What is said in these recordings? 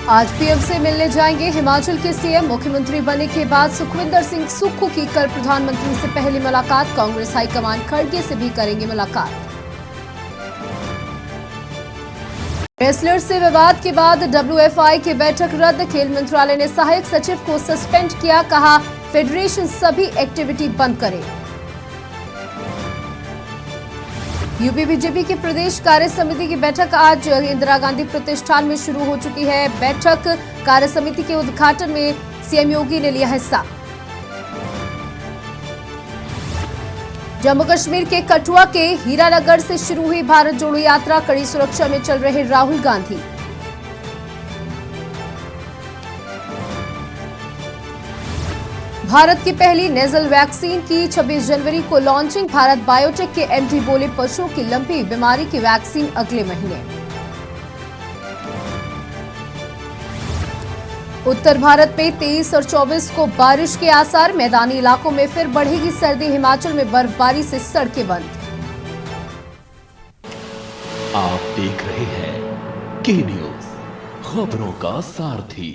आज पीएम से मिलने जाएंगे हिमाचल के सीएम। मुख्यमंत्री बनने के बाद सुखविंदर सिंह सुक्खू की कल प्रधानमंत्री से पहली मुलाकात। कांग्रेस हाईकमान खड़गे से भी करेंगे मुलाकात। रेसलर से विवाद के बाद WFI की बैठक रद्द। खेल मंत्रालय ने सहायक सचिव को सस्पेंड किया। कहा, फेडरेशन सभी एक्टिविटी बंद करे। यूपी बीजेपी की प्रदेश कार्य समिति की बैठक आज इंदिरा गांधी प्रतिष्ठान में शुरू हो चुकी है। बैठक कार्य समिति के उद्घाटन में सीएम योगी ने लिया हिस्सा। जम्मू कश्मीर के कठुआ के हीरानगर से शुरू हुई भारत जोड़ो यात्रा। कड़ी सुरक्षा में चल रहे राहुल गांधी। भारत की पहली नेजल वैक्सीन की 26 जनवरी को लॉन्चिंग। भारत बायोटेक के एमडी बोले, पशुओं की लंपी बीमारी की वैक्सीन अगले महीने। उत्तर भारत में 23 और 24 को बारिश के आसार। मैदानी इलाकों में फिर बढ़ेगी सर्दी। हिमाचल में बर्फबारी से सड़कें बंद। आप देख रहे हैं के न्यूज, खबरों का सारथी।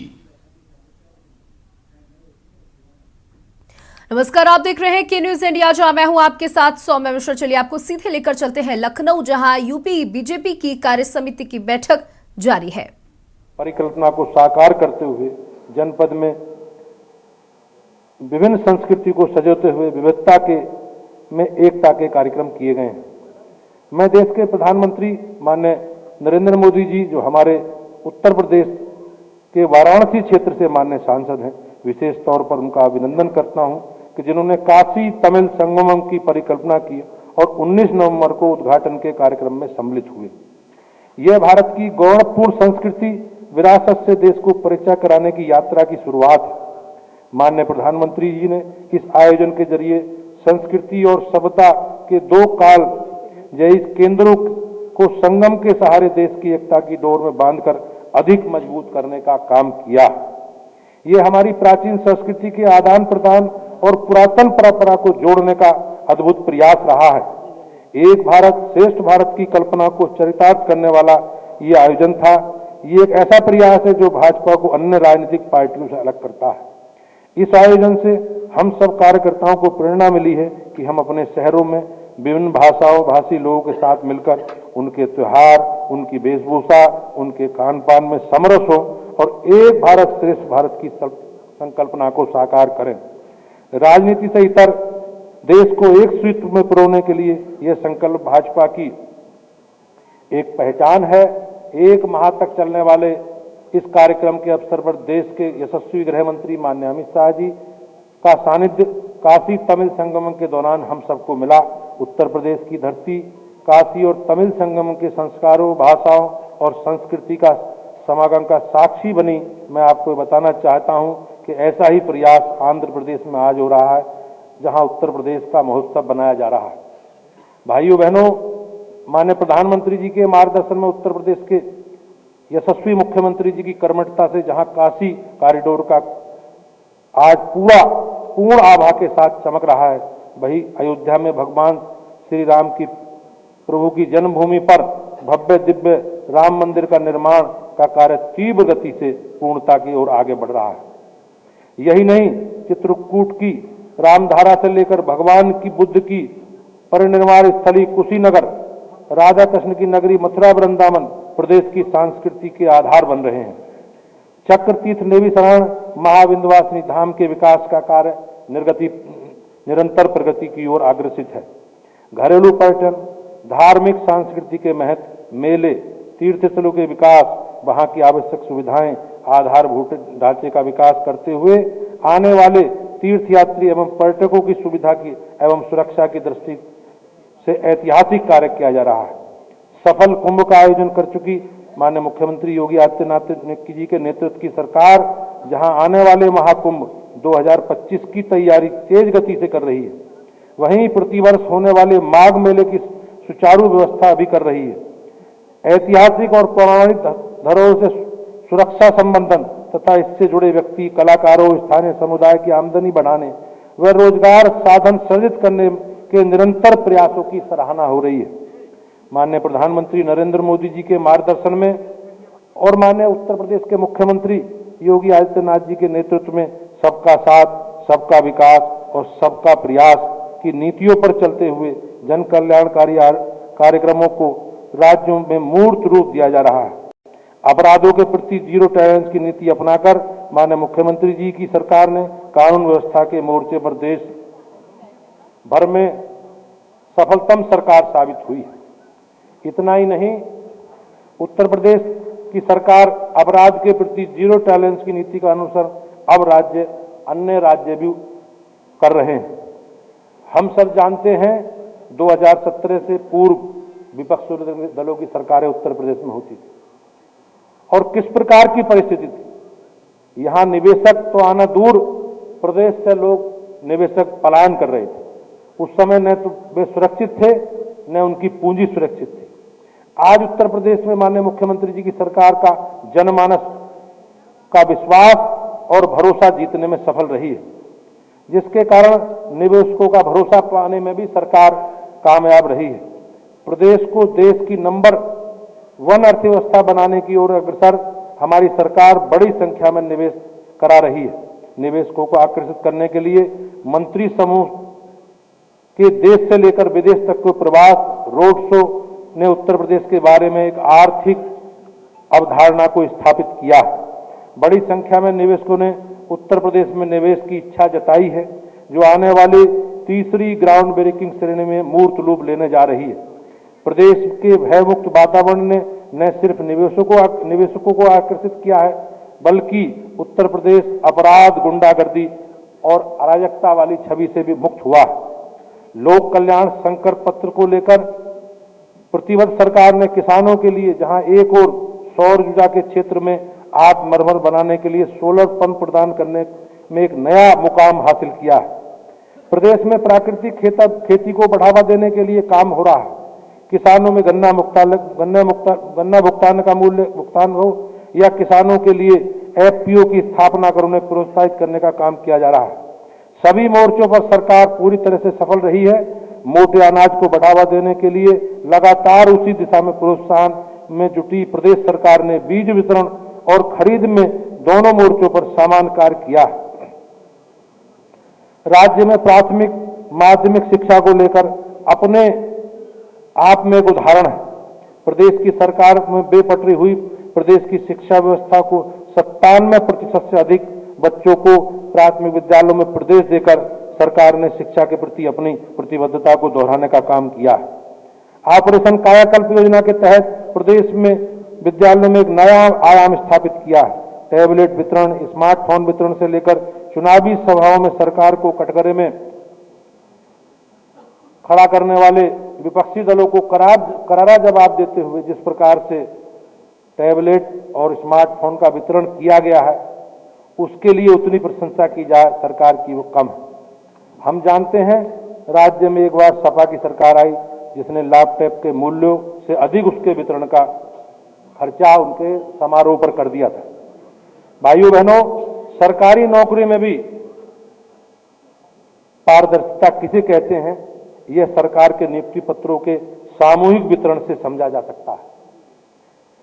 नमस्कार, आप देख रहे हैं के न्यूज इंडिया, जहां मैं हूं आपके साथ सौम्या मिश्रा। चलिए आपको सीधे लेकर चलते हैं लखनऊ, जहां यूपी बीजेपी की कार्य समिति की बैठक जारी है। परिकल्पना को साकार करते हुए जनपद में विभिन्न संस्कृति को सजोते हुए विविधता में एकता के कार्यक्रम किए गए हैं। मैं देश के प्रधानमंत्री माननीय नरेंद्र मोदी जी, जो हमारे उत्तर प्रदेश के वाराणसी क्षेत्र से माननीय सांसद हैं, विशेष तौर पर उनका अभिनंदन करता हूं कि जिन्होंने काशी तमिल संगमम की परिकल्पना की और 19 नवंबर को उद्घाटन के कार्यक्रम में सम्मिलित हुए। यह भारत की गौरवपूर्ण संस्कृति विरासत से देश को परिचय कराने की यात्रा की शुरुआत है। माननीय प्रधानमंत्री जी ने इस आयोजन के जरिए संस्कृति और सभ्यता के दो काल जैसे केंद्रों को संगम के सहारे देश की एकता की डोर में बांधकर अधिक मजबूत करने का काम किया। ये हमारी प्राचीन संस्कृति के आदान प्रदान और पुरातन परंपरा को जोड़ने का अद्भुत प्रयास रहा है। एक भारत श्रेष्ठ भारत की कल्पना को चरितार्थ करने वाला ये आयोजन था। ये एक ऐसा प्रयास है जो भाजपा को अन्य राजनीतिक पार्टियों से अलग करता है। इस आयोजन से हम सब कार्यकर्ताओं को प्रेरणा मिली है कि हम अपने शहरों में विभिन्न भाषाओं भाषी लोगों के साथ मिलकर उनके त्योहार, उनकी वेशभूषा, उनके खान पान में समरस हो और एक भारत श्रेष्ठ भारत की संकल्पना को साकार करें। राजनीति से इतर देश को एक सूत्र में पिरोने के लिए यह संकल्प भाजपा की एक पहचान है। एक माह तक चलने वाले इस कार्यक्रम के अवसर पर देश के यशस्वी गृह मंत्री माननीय अमित शाह जी का सानिध्य काशी तमिल संगमम के दौरान हम सबको मिला। उत्तर प्रदेश की धरती काशी और तमिल संगमम के संस्कारों, भाषाओं और संस्कृति का समागम का साक्षी बनी। मैं आपको बताना चाहता हूं कि ऐसा ही प्रयास आंध्र प्रदेश में आज हो रहा है, जहां उत्तर प्रदेश का महोत्सव बनाया जा रहा है। भाइयों बहनों, माननीय प्रधानमंत्री जी के मार्गदर्शन में उत्तर प्रदेश के यशस्वी मुख्यमंत्री जी की कर्मठता से जहां काशी कॉरिडोर का आज पूर्ण आभा के साथ चमक रहा है, वही अयोध्या में भगवान श्री राम की प्रभु की जन्मभूमि पर भव्य दिव्य राम मंदिर का निर्माण का कार्य तीव्र गति से पूर्णता की ओर आगे बढ़ रहा है। यही नहीं, चित्रकूट की रामधारा से लेकर भगवान की बुद्ध की परिनिर्वाण स्थली कुशीनगर, राधा कृष्ण की नगरी मथुरा वृंदावन प्रदेश की संस्कृति के आधार बन रहे हैं। चक्र तीर्थ नेवी शरण महाविंध्यवासिनी धाम के विकास का कार्य निरंतर प्रगति की ओर अग्रसित है। घरेलू पर्यटन, धार्मिक सांस्कृति के महत्व, मेले, तीर्थ स्थलों के विकास, वहां की आवश्यक सुविधाएं, आधारभूत ढांचे का विकास करते हुए आने वाले तीर्थयात्री एवं पर्यटकों की सुविधा की एवं सुरक्षा की दृष्टि से ऐतिहासिक कार्य किया जा रहा है। सफल कुंभ का आयोजन कर चुकी माननीय मुख्यमंत्री योगी आदित्यनाथ जी के नेतृत्व की सरकार जहां आने वाले महाकुंभ 2025 की तैयारी तेज गति से कर रही है, वहीं प्रतिवर्ष होने वाले माघ मेले की सुचारू व्यवस्था भी कर रही है। ऐतिहासिक और पौराणिक धरोहर से सुरक्षा संबंधन तथा इससे जुड़े व्यक्ति, कलाकारों, स्थानीय समुदाय की आमदनी बढ़ाने व रोजगार साधन सृजित करने के निरंतर प्रयासों की सराहना हो रही है। माननीय प्रधानमंत्री नरेंद्र मोदी जी के मार्गदर्शन में और माननीय उत्तर प्रदेश के मुख्यमंत्री योगी आदित्यनाथ जी के नेतृत्व में सबका साथ, सबका विकास और सबका प्रयास की नीतियों पर चलते हुए जन कल्याणकारी कार्यक्रमों को राज्यों में मूर्त रूप दिया जा रहा है। अपराधों के प्रति जीरो टॉलरेंस की नीति अपनाकर माननीय मुख्यमंत्री जी की सरकार ने कानून व्यवस्था के मोर्चे पर देश भर में सफलतम सरकार साबित हुई। इतना ही नहीं, उत्तर प्रदेश की सरकार अपराध के प्रति जीरो टॉलरेंस की नीति का अनुसरण अब अन्य राज्य भी कर रहे हैं। हम सब जानते हैं 2017 से पूर्व विपक्षी दलों की सरकारें उत्तर प्रदेश में होती थी और किस प्रकार की परिस्थिति थी। यहाँ निवेशक तो आना दूर, प्रदेश से लोग निवेशक पलायन कर रहे थे। उस समय न तो वे सुरक्षित थे न उनकी पूंजी सुरक्षित थी। आज उत्तर प्रदेश में माननीय मुख्यमंत्री जी की सरकार का जनमानस का विश्वास और भरोसा जीतने में सफल रही है, जिसके कारण निवेशकों का भरोसा पाने में भी सरकार कामयाब रही है। प्रदेश को देश की नंबर 1 अर्थव्यवस्था बनाने की ओर अग्रसर हमारी सरकार बड़ी संख्या में निवेश करा रही है। निवेशकों को आकर्षित करने के लिए मंत्री समूह के देश से लेकर विदेश तक को प्रवास रोड शो ने उत्तर प्रदेश के बारे में एक आर्थिक अवधारणा को स्थापित किया। बड़ी संख्या में निवेशकों ने उत्तर प्रदेश में निवेश की इच्छा जताई है, जो आने वाली तीसरी ग्राउंड ब्रेकिंग श्रेणी में मूर्त रूप लेने जा रही है। प्रदेश के भयमुक्त वातावरण ने न सिर्फ निवेशकों को आकर्षित किया है, बल्कि उत्तर प्रदेश अपराध, गुंडागर्दी और अराजकता वाली छवि से भी मुक्त हुआ। लोक कल्याण संकल्प पत्र को लेकर प्रतिबद्ध सरकार ने किसानों के लिए जहां एक और सौर ऊर्जा के क्षेत्र में आत्मनिर्भर बनाने के लिए सोलर पंप प्रदान करने में एक नया मुकाम हासिल किया है। प्रदेश में प्राकृतिक खेती को बढ़ावा देने के लिए काम हो रहा है। किसानों में गन्ना भुगतान का मूल्य भुगतान हो या किसानों के लिए एफपीओ की स्थापना कर उन्हें प्रोत्साहित करने का काम किया जा रहा है। सभी मोर्चों पर सरकार पूरी तरह से सफल रही है। मोटे अनाज को बढ़ावा देने के लिए लगातार उसी दिशा में प्रोत्साहन में जुटी प्रदेश सरकार ने बीज वितरण और खरीद में दोनों मोर्चों पर समान कार्य किया। राज्य में प्राथमिक माध्यमिक शिक्षा को लेकर अपने आप में एक उदाहरण है। प्रदेश की सरकार में बेपटरी हुई प्रदेश की शिक्षा व्यवस्था को 97% से अधिक बच्चों को प्राथमिक विद्यालयों में प्रवेश देकर सरकार ने शिक्षा के प्रति अपनी प्रतिबद्धता को दोहराने का काम किया। ऑपरेशन कायाकल्प योजना के तहत प्रदेश में विद्यालयों में एक नया आयाम स्थापित किया। टैबलेट वितरण, स्मार्टफोन वितरण से लेकर चुनावी सभाओं में सरकार को कटघरे में खड़ा करने वाले विपक्षी दलों को करारा जवाब देते हुए जिस प्रकार से टैबलेट और स्मार्टफोन का वितरण किया गया है, उसके लिए उतनी प्रशंसा की जाए सरकार की वो कम है। हम जानते हैं राज्य में एक बार सपा की सरकार आई जिसने लैपटॉप के मूल्यों से अधिक उसके वितरण का खर्चा उनके समारोह पर कर दिया था। भाइयों बहनों, सरकारी नौकरी में भी पारदर्शिता किसे कहते हैं, यह सरकार के नियुक्ति पत्रों के सामूहिक वितरण से समझा जा सकता है।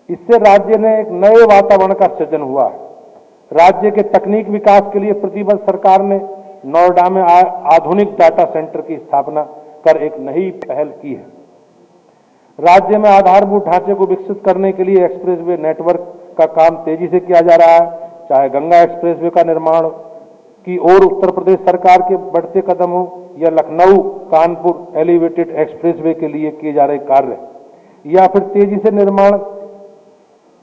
इससे राज्य में एक नए वातावरण का सृजन हुआ है। राज्य के तकनीक विकास के लिए प्रतिबद्ध सरकार ने नोएडा में आधुनिक डाटा सेंटर की स्थापना कर एक नई पहल की है। राज्य में आधारभूत ढांचे को विकसित करने के लिए एक्सप्रेसवे नेटवर्क का काम तेजी से किया जा रहा है। चाहे गंगा एक्सप्रेसवे का निर्माण की ओर उत्तर प्रदेश सरकार के बढ़ते कदम हो या लखनऊ कानपुर एलिवेटेड एक्सप्रेसवे के लिए किए जा रहे कार्य, या फिर तेजी से निर्माण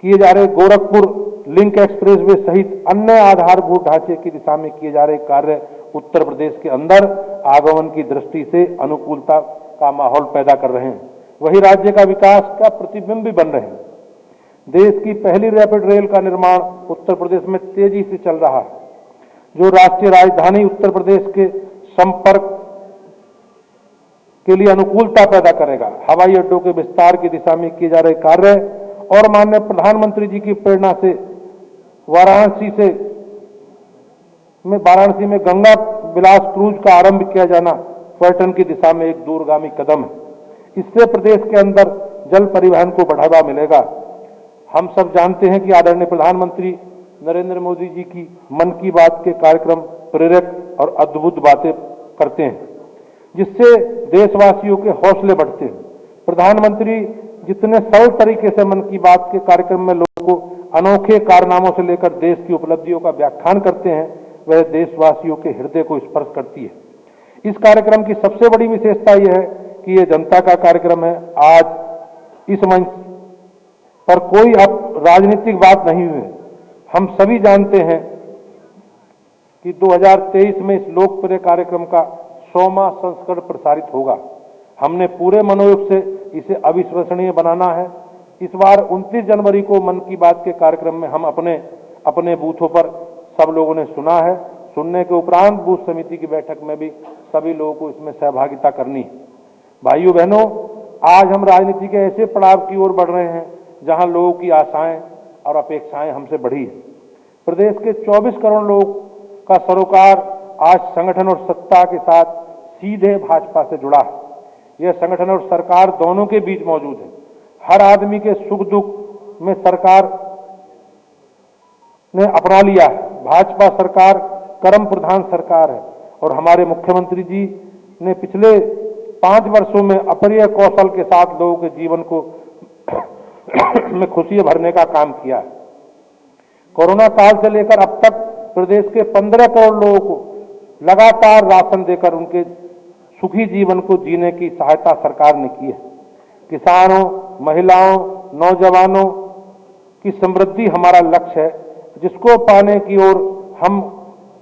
किए जा रहे गोरखपुर लिंक एक्सप्रेसवे सहित अन्य आधारभूत ढांचे की दिशा में किए जा रहे कार्य उत्तर प्रदेश के अंदर आगमन की दृष्टि से अनुकूलता का माहौल पैदा कर रहे हैं। वही राज्य का विकास का प्रतिबिंब भी बन रहे हैं। देश की पहली रैपिड रेल का निर्माण उत्तर प्रदेश में तेजी से चल रहा है, जो राष्ट्रीय राजधानी उत्तर प्रदेश के संपर्क के लिए अनुकूलता पैदा करेगा। हवाई अड्डों के विस्तार की दिशा में किए जा रहे कार्य और माननीय प्रधानमंत्री जी की प्रेरणा से वाराणसी में गंगा विलास क्रूज का आरंभ किया जाना पर्यटन की दिशा में एक दूरगामी कदम है। इससे प्रदेश के अंदर जल परिवहन को बढ़ावा मिलेगा। हम सब जानते हैं कि आदरणीय प्रधानमंत्री नरेंद्र मोदी जी की मन की बात के कार्यक्रम प्रेरक और अद्भुत बातें करते हैं, जिससे देशवासियों के हौसले बढ़ते हैं। प्रधानमंत्री जितने सरल तरीके से मन की बात के कार्यक्रम में लोगों को अनोखे कारनामों से लेकर देश की उपलब्धियों का व्याख्यान करते हैं, वह देशवासियों के हृदय को स्पर्श करती है। इस कार्यक्रम की सबसे बड़ी विशेषता यह है कि यह जनता का कार्यक्रम है। आज इस मंच पर कोई अब राजनीतिक बात नहीं हुई है। हम सभी जानते हैं कि 2023 में इस लोकप्रिय कार्यक्रम का 100वां संस्करण प्रसारित होगा। हमने पूरे मनोयोग से इसे अविश्वसनीय बनाना है। इस बार 29 जनवरी को मन की बात के कार्यक्रम में हम अपने अपने बूथों पर सब लोगों ने सुना है। सुनने के उपरांत बूथ समिति की बैठक में भी सभी लोगों को इसमें सहभागिता करनी है। भाइयों बहनों, आज हम राजनीति के ऐसे पड़ाव की ओर बढ़ रहे हैं जहां लोगों की आशाएं और अपेक्षाएं हमसे बढ़ी है। प्रदेश के 24 करोड़ लोगों का सरोकार आज संगठन और सत्ता के साथ सीधे भाजपा से जुड़ा है। यह संगठन और सरकार दोनों के बीच मौजूद है। हर आदमी के सुख दुख में सरकार ने अपना लिया है। भाजपा सरकार कर्म प्रधान सरकार है और हमारे मुख्यमंत्री जी ने पिछले 5 वर्षों में अपरिय कौशल के साथ लोगों के जीवन को में खुशियां भरने का काम किया है। कोरोना काल से लेकर अब तक प्रदेश के 15 करोड़ लोगों को लगातार राशन देकर उनके सुखी जीवन को जीने की सहायता सरकार ने की है। किसानों, महिलाओं, नौजवानों की समृद्धि हमारा लक्ष्य है, जिसको पाने की ओर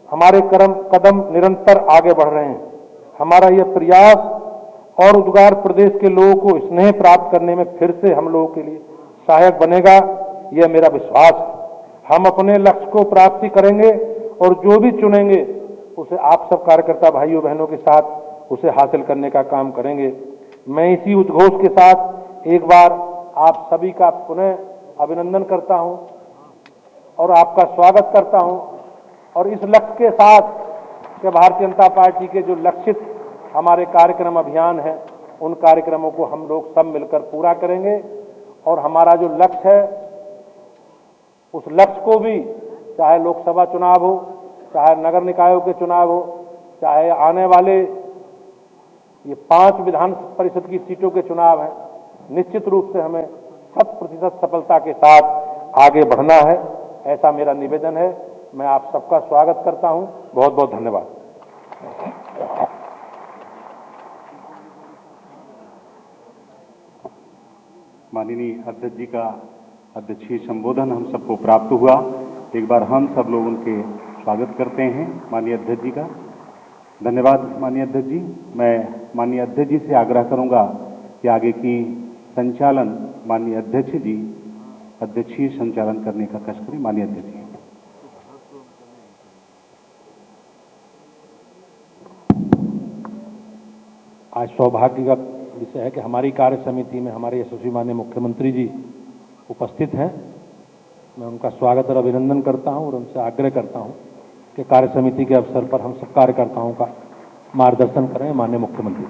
हमारे कदम निरंतर आगे बढ़ रहे हैं। हमारा यह प्रयास और उद्गार प्रदेश के लोगों को स्नेह प्राप्त करने में फिर से हम लोगों के लिए सहायक बनेगा, यह मेरा विश्वास है। हम अपने लक्ष्य को प्राप्ति करेंगे और जो भी चुनेंगे उसे आप सब कार्यकर्ता भाइयों बहनों के साथ उसे हासिल करने का काम करेंगे। मैं इसी उद्घोष के साथ एक बार आप सभी का पुनः अभिनंदन करता हूं और आपका स्वागत करता हूं और इस लक्ष्य के साथ कि भारतीय जनता पार्टी के जो लक्षित हमारे कार्यक्रम अभियान हैं, उन कार्यक्रमों को हम लोग सब मिलकर पूरा करेंगे और हमारा जो लक्ष्य है उस लक्ष्य को भी, चाहे लोकसभा चुनाव हो, चाहे नगर निकायों के चुनाव हो, चाहे आने वाले ये 5 विधान परिषद की सीटों के चुनाव हैं, निश्चित रूप से हमें 100% सफलता के साथ आगे बढ़ना है, ऐसा मेरा निवेदन है। मैं आप सबका स्वागत करता हूं। बहुत बहुत धन्यवाद। माननीय अध्यक्ष जी का अध्यक्षीय संबोधन हम सबको प्राप्त हुआ। एक बार हम सब लोग उनके स्वागत करते हैं माननीय अध्यक्ष जी का। धन्यवाद माननीय अध्यक्ष जी। मैं माननीय अध्यक्ष जी से आग्रह करूंगा कि आगे की संचालन माननीय अध्यक्ष जी अध्यक्षीय संचालन करने का कष्ट करें। माननीय अध्यक्ष जी। आज सौभाग्य का विषय है कि हमारी कार्य समिति में हमारे यशस्वी माननीय मुख्यमंत्री जी उपस्थित हैं। मैं उनका स्वागत और अभिनंदन करता हूं और उनसे आग्रह करता हूं कि कार्य समिति के अवसर पर हम सब कार्यकर्ताओं का मार्गदर्शन करें। माननीय मुख्यमंत्री।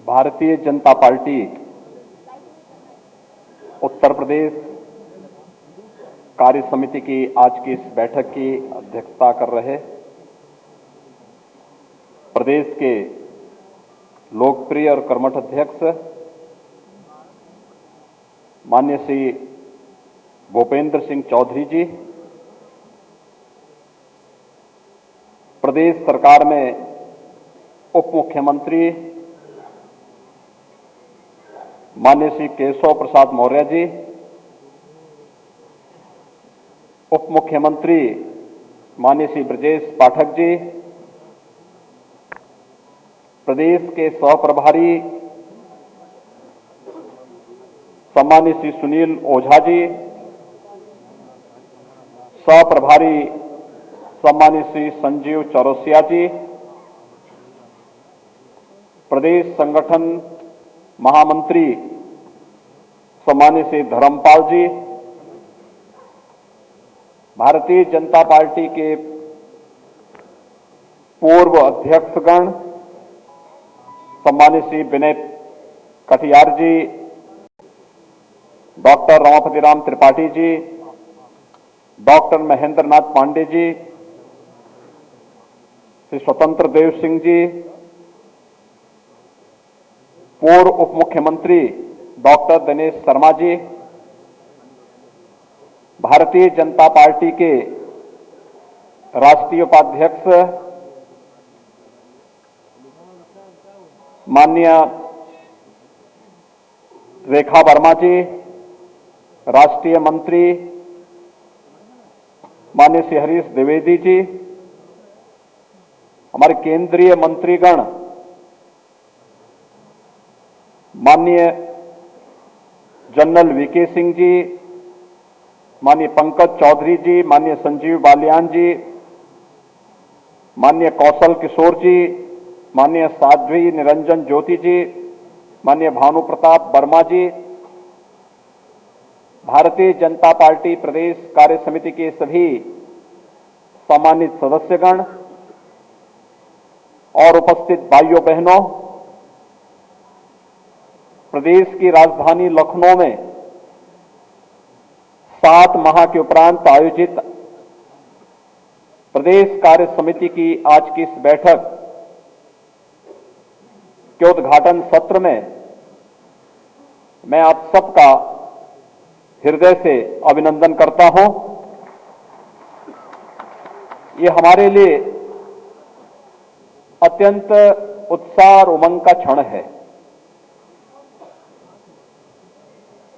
भारतीय जनता पार्टी उत्तर प्रदेश कार्य समिति की आज की इस बैठक की अध्यक्षता कर रहे प्रदेश के लोकप्रिय और कर्मठ अध्यक्ष माननीय श्री भूपेंद्र सिंह चौधरी जी, प्रदेश सरकार में उप मुख्यमंत्री माननीय श्री केशव प्रसाद मौर्य जी, उप मुख्यमंत्री माननीय श्री ब्रजेश पाठक जी, प्रदेश के सह प्रभारी सम्मानित श्री सुनील ओझा जी, सह प्रभारी सम्मानित श्री संजीव चौरसिया जी, प्रदेश संगठन महामंत्री सम्मानित श्री धर्मपाल जी, भारतीय जनता पार्टी के पूर्व अध्यक्षगण, सम्मानित श्री विनय कटियार जी, डॉक्टर रमापति राम त्रिपाठी जी, डॉक्टर महेंद्र नाथ पांडे जी, श्री स्वतंत्र देव सिंह जी, पूर्व उप मुख्यमंत्री डॉक्टर दिनेश शर्मा जी, भारतीय जनता पार्टी के राष्ट्रीय उपाध्यक्ष माननीय रेखा वर्मा जी, राष्ट्रीय मंत्री माननीय श्री हरीश द्विवेदी जी, हमारे केंद्रीय मंत्रीगण माननीय जनरल वीके सिंह जी, माननीय पंकज चौधरी जी, माननीय संजीव बालियान जी, माननीय कौशल किशोर जी, माननीय साध्वी निरंजन ज्योति जी, माननीय भानु प्रताप वर्मा जी, भारतीय जनता पार्टी प्रदेश कार्य समिति के सभी सम्मानित सदस्यगण और उपस्थित भाइयों बहनों, प्रदेश की राजधानी लखनऊ में 7 माह के उपरांत आयोजित प्रदेश कार्य समिति की आज की इस बैठक के उद्घाटन सत्र में मैं आप सबका हृदय से अभिनंदन करता हूं। ये हमारे लिए अत्यंत उत्साह और उमंग का क्षण है।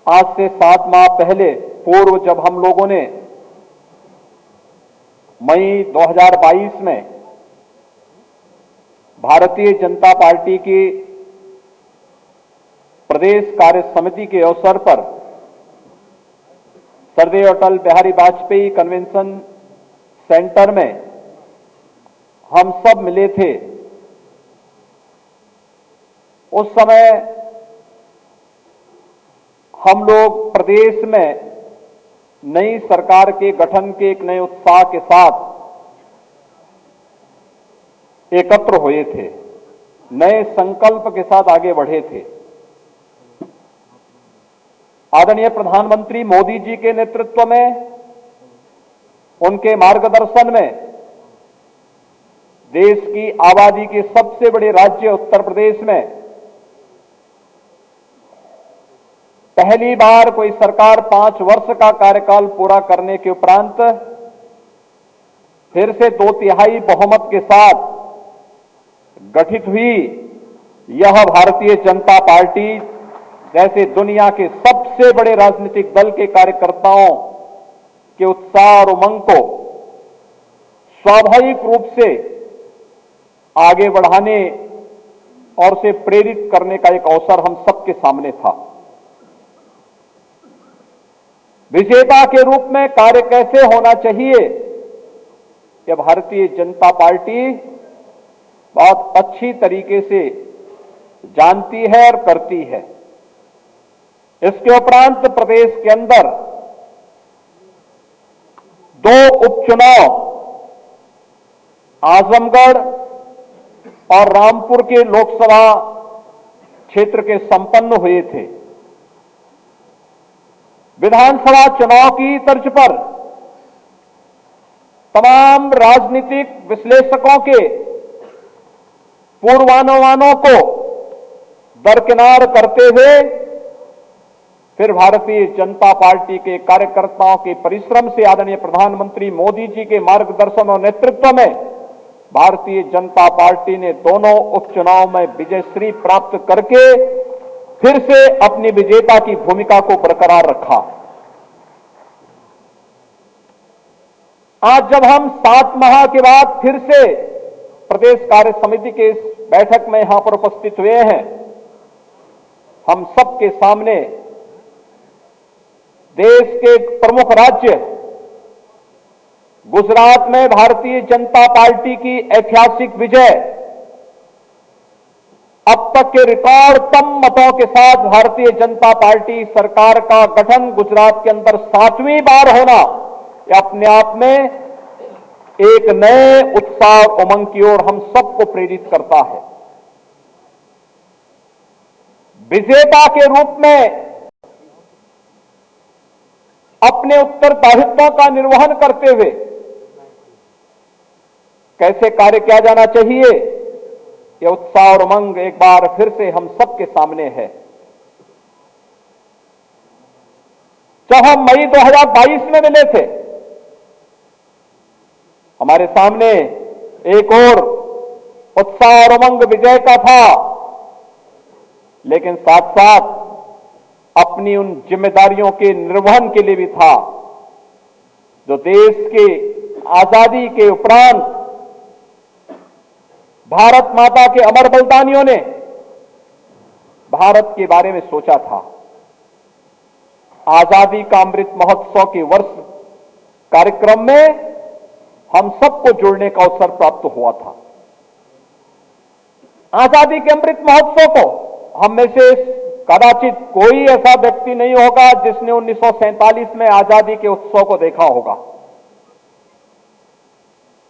आज से 7 माह पहले पूर्व जब हम लोगों ने मई 2022 में भारतीय जनता पार्टी की प्रदेश कार्य समिति के अवसर पर सरदेव अटल बिहारी वाजपेयी कन्वेंशन सेंटर में हम सब मिले थे, उस समय हम लोग प्रदेश में नई सरकार के गठन के एक नए उत्साह के साथ एकत्र हुए थे, नए संकल्प के साथ आगे बढ़े थे। आदरणीय प्रधानमंत्री मोदी जी के नेतृत्व में, उनके मार्गदर्शन में देश की आबादी के सबसे बड़े राज्य उत्तर प्रदेश में पहली बार कोई सरकार 5 वर्ष का कार्यकाल पूरा करने के उपरांत फिर से 2/3 बहुमत के साथ गठित हुई यह भारतीय जनता पार्टी जैसे दुनिया के सबसे बड़े राजनीतिक दल के कार्यकर्ताओं के उत्साह और उमंग को स्वाभाविक रूप से आगे बढ़ाने और उसे प्रेरित करने का एक अवसर हम सबके सामने था। विजेता के रूप में कार्य कैसे होना चाहिए, यह भारतीय जनता पार्टी बहुत अच्छी तरीके से जानती है और करती है। इसके उपरांत प्रदेश के अंदर 2 उपचुनाव आजमगढ़ और रामपुर के लोकसभा क्षेत्र के संपन्न हुए थे। विधानसभा चुनाव की तर्ज पर तमाम राजनीतिक विश्लेषकों के पूर्वानुमानों को दरकिनार करते हुए फिर भारतीय जनता पार्टी के कार्यकर्ताओं के परिश्रम से आदरणीय प्रधानमंत्री मोदी जी के मार्गदर्शन और नेतृत्व में भारतीय जनता पार्टी ने दोनों उपचुनाव में विजयश्री प्राप्त करके फिर से अपनी विजेता की भूमिका को बरकरार रखा। आज जब हम 7 माह के बाद फिर से प्रदेश कार्य समिति के इस बैठक में यहां पर उपस्थित हुए हैं, हम सबके सामने देश के एक प्रमुख राज्य गुजरात में भारतीय जनता पार्टी की ऐतिहासिक विजय अब तक के रिकॉर्ड कम मतों के साथ भारतीय जनता पार्टी सरकार का गठन गुजरात के अंदर 7वीं बार होना, यह अपने आप में एक नए उत्साह और उमंग की ओर हम सबको प्रेरित करता है। विजेता के रूप में अपने उत्तरदायित्वों का निर्वहन करते हुए कैसे कार्य किया जाना चाहिए, यह उत्साह और उमंग एक बार फिर से हम सबके सामने है। जब हम मई 2022 में मिले थे, हमारे सामने एक और उत्साह और उमंग विजय का था, लेकिन साथ साथ अपनी उन जिम्मेदारियों के निर्वहन के लिए भी था जो देश के आजादी के उपरांत भारत माता के अमर बलिदानियों ने भारत के बारे में सोचा था। आजादी का अमृत महोत्सव के वर्ष कार्यक्रम में हम सबको जुड़ने का अवसर प्राप्त हुआ था। आजादी के अमृत महोत्सव को हम में से कदाचित कोई ऐसा व्यक्ति नहीं होगा जिसने 1947 में आजादी के उत्सव को देखा होगा।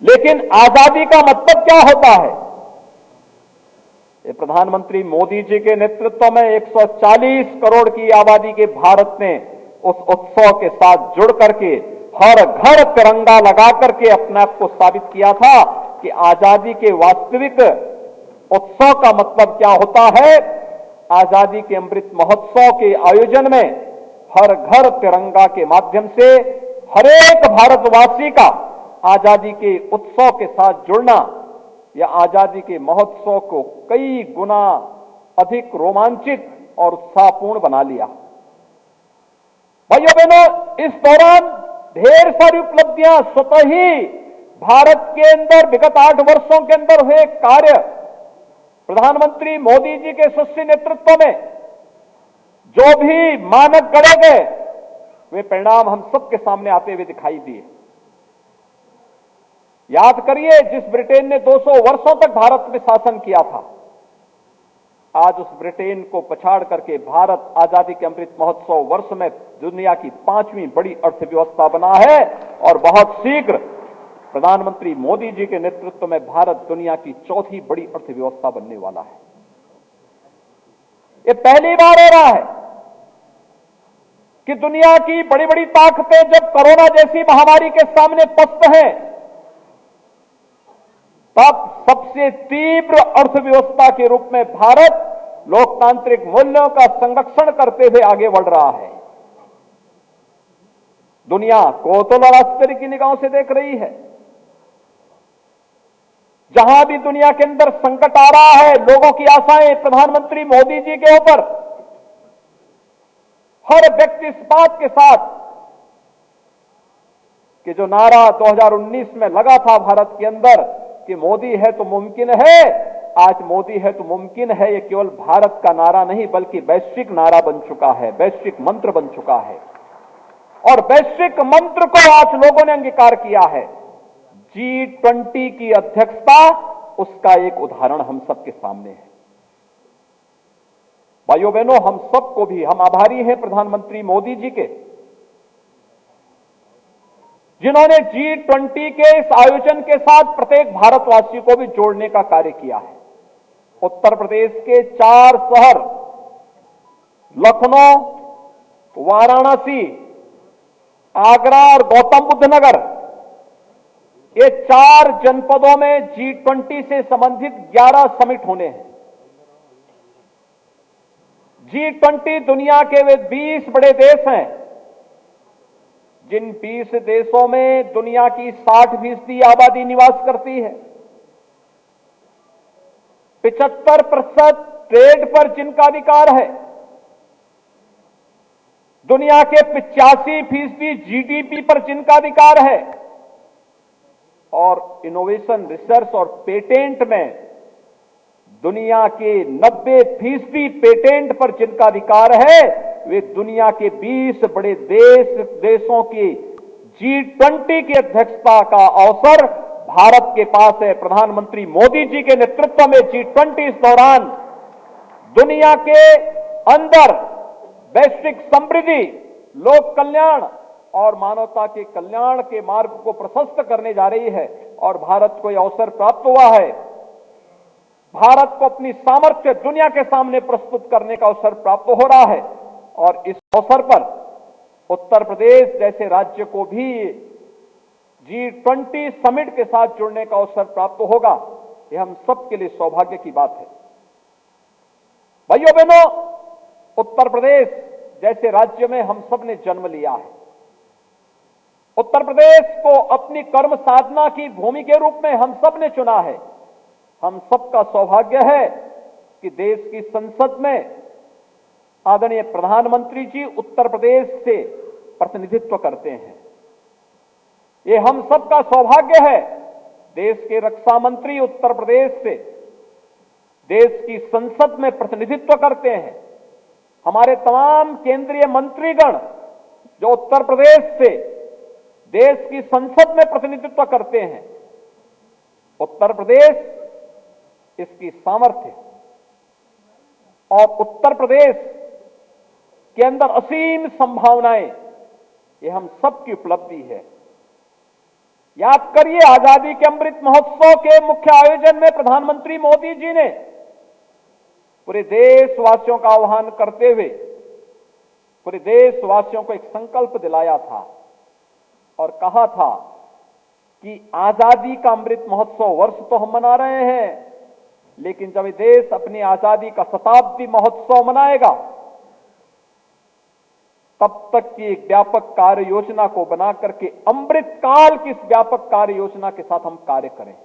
लेकिन आजादी का मतलब क्या होता है? ये प्रधानमंत्री मोदी जी के नेतृत्व में 140 करोड़ की आबादी के भारत ने उस उत्सव के साथ जुड़ करके हर घर तिरंगा लगा करके अपने आप को साबित किया था कि आजादी के वास्तविक उत्सव का मतलब क्या होता है। आजादी के अमृत महोत्सव के आयोजन में हर घर तिरंगा के माध्यम से हर एक भारतवासी का आजादी के उत्सव के साथ जुड़ना, यह आजादी के महोत्सव को कई गुना अधिक रोमांचित और उत्साहपूर्ण बना लिया। भाइयों बहनों, इस दौरान ढेर सारी उपलब्धियां स्वतः ही भारत के अंदर विगत 8 वर्षों के अंदर हुए कार्य, प्रधानमंत्री मोदी जी के सुश्री नेतृत्व में जो भी मानक गढ़े गए, वे परिणाम हम सबके सामने आते हुए दिखाई दिए। याद करिए, जिस ब्रिटेन ने 200 वर्षों तक भारत में शासन किया था, आज उस ब्रिटेन को पछाड़ करके भारत आजादी के अमृत महोत्सव वर्ष में दुनिया की 5वीं बड़ी अर्थव्यवस्था बना है और बहुत शीघ्र प्रधानमंत्री मोदी जी के नेतृत्व में भारत दुनिया की 4थी बड़ी अर्थव्यवस्था बनने वाला है। ये पहली बार हो रहा है कि दुनिया की बड़ी बड़ी ताकतें जब कोरोना जैसी महामारी के सामने पस्त हैं, तब सबसे तीव्र अर्थव्यवस्था के रूप में भारत लोकतांत्रिक मूल्यों का संरक्षण करते हुए आगे बढ़ रहा है। दुनिया कौतूहल और आश्चर्य की निगाहों से देख रही है। जहां भी दुनिया के अंदर संकट आ रहा है, लोगों की आशाएं प्रधानमंत्री मोदी जी के ऊपर, हर व्यक्ति इस बात के साथ कि जो नारा 2019 में लगा था भारत के अंदर कि मोदी है तो मुमकिन है, आज मोदी है तो मुमकिन है, ये केवल भारत का नारा नहीं बल्कि वैश्विक नारा बन चुका है, वैश्विक मंत्र बन चुका है। और वैश्विक मंत्र को आज लोगों ने अंगीकार किया है। G20 की अध्यक्षता उसका एक उदाहरण हम सबके सामने है। भाइयों बहनों, हम सबको भी हम आभारी हैं प्रधानमंत्री मोदी जी के, जिन्होंने G20 के इस आयोजन के साथ प्रत्येक भारतवासी को भी जोड़ने का कार्य किया है। उत्तर प्रदेश के 4 शहर लखनऊ, वाराणसी, आगरा और गौतम बुद्ध नगर, ये 4 जनपदों में G20 से संबंधित 11 समिट होने हैं। G20 दुनिया के वे 20 बड़े देश हैं जिन 20 देशों में दुनिया की 60% आबादी निवास करती है। 75% ट्रेड पर जिनका अधिकार है, दुनिया के 85% जीडीपी पर जिनका अधिकार है, और इनोवेशन, रिसर्च और पेटेंट में दुनिया के 90% पेटेंट पर जिनका अधिकार है, वे दुनिया के 20 बड़े देशों की G20 की अध्यक्षता का अवसर भारत के पास है। प्रधानमंत्री मोदी जी के नेतृत्व में G20 इस दौरान दुनिया के अंदर वैश्विक समृद्धि, लोक कल्याण और मानवता के कल्याण के मार्ग को प्रशस्त करने जा रही है और भारत को यह अवसर प्राप्त हुआ है। भारत को अपनी सामर्थ्य दुनिया के सामने प्रस्तुत करने का अवसर प्राप्त हो रहा है और इस अवसर पर उत्तर प्रदेश जैसे राज्य को भी G20 समिट के साथ जुड़ने का अवसर प्राप्त होगा। यह हम सबके लिए सौभाग्य की बात है। भाइयों बहनों, उत्तर प्रदेश जैसे राज्य में हम सब ने जन्म लिया है। उत्तर प्रदेश को अपनी कर्म साधना की भूमि के रूप में हम सब ने चुना है। हम सबका सौभाग्य है कि देश की संसद में आदरणीय प्रधानमंत्री जी उत्तर प्रदेश से प्रतिनिधित्व करते हैं। ये हम सबका सौभाग्य है। देश के रक्षा मंत्री उत्तर प्रदेश से देश की संसद में प्रतिनिधित्व करते हैं। हमारे तमाम केंद्रीय मंत्रीगण जो उत्तर प्रदेश से देश की संसद में प्रतिनिधित्व करते हैं। उत्तर प्रदेश इसकी सामर्थ्य और उत्तर प्रदेश के अंदर असीम संभावनाएं, ये हम सबकी उपलब्धि है। याद करिए, आजादी के अमृत महोत्सव के मुख्य आयोजन में प्रधानमंत्री मोदी जी ने पूरे देशवासियों का आह्वान करते हुए पूरे देशवासियों को एक संकल्प दिलाया था और कहा था कि आजादी का अमृत महोत्सव वर्ष तो हम मना रहे हैं, लेकिन जब ये देश अपनी आजादी का शताब्दी महोत्सव मनाएगा तब तक की एक व्यापक कार्य योजना को बना करके अमृत काल की इस व्यापक कार्य योजना के साथ हम कार्य करें।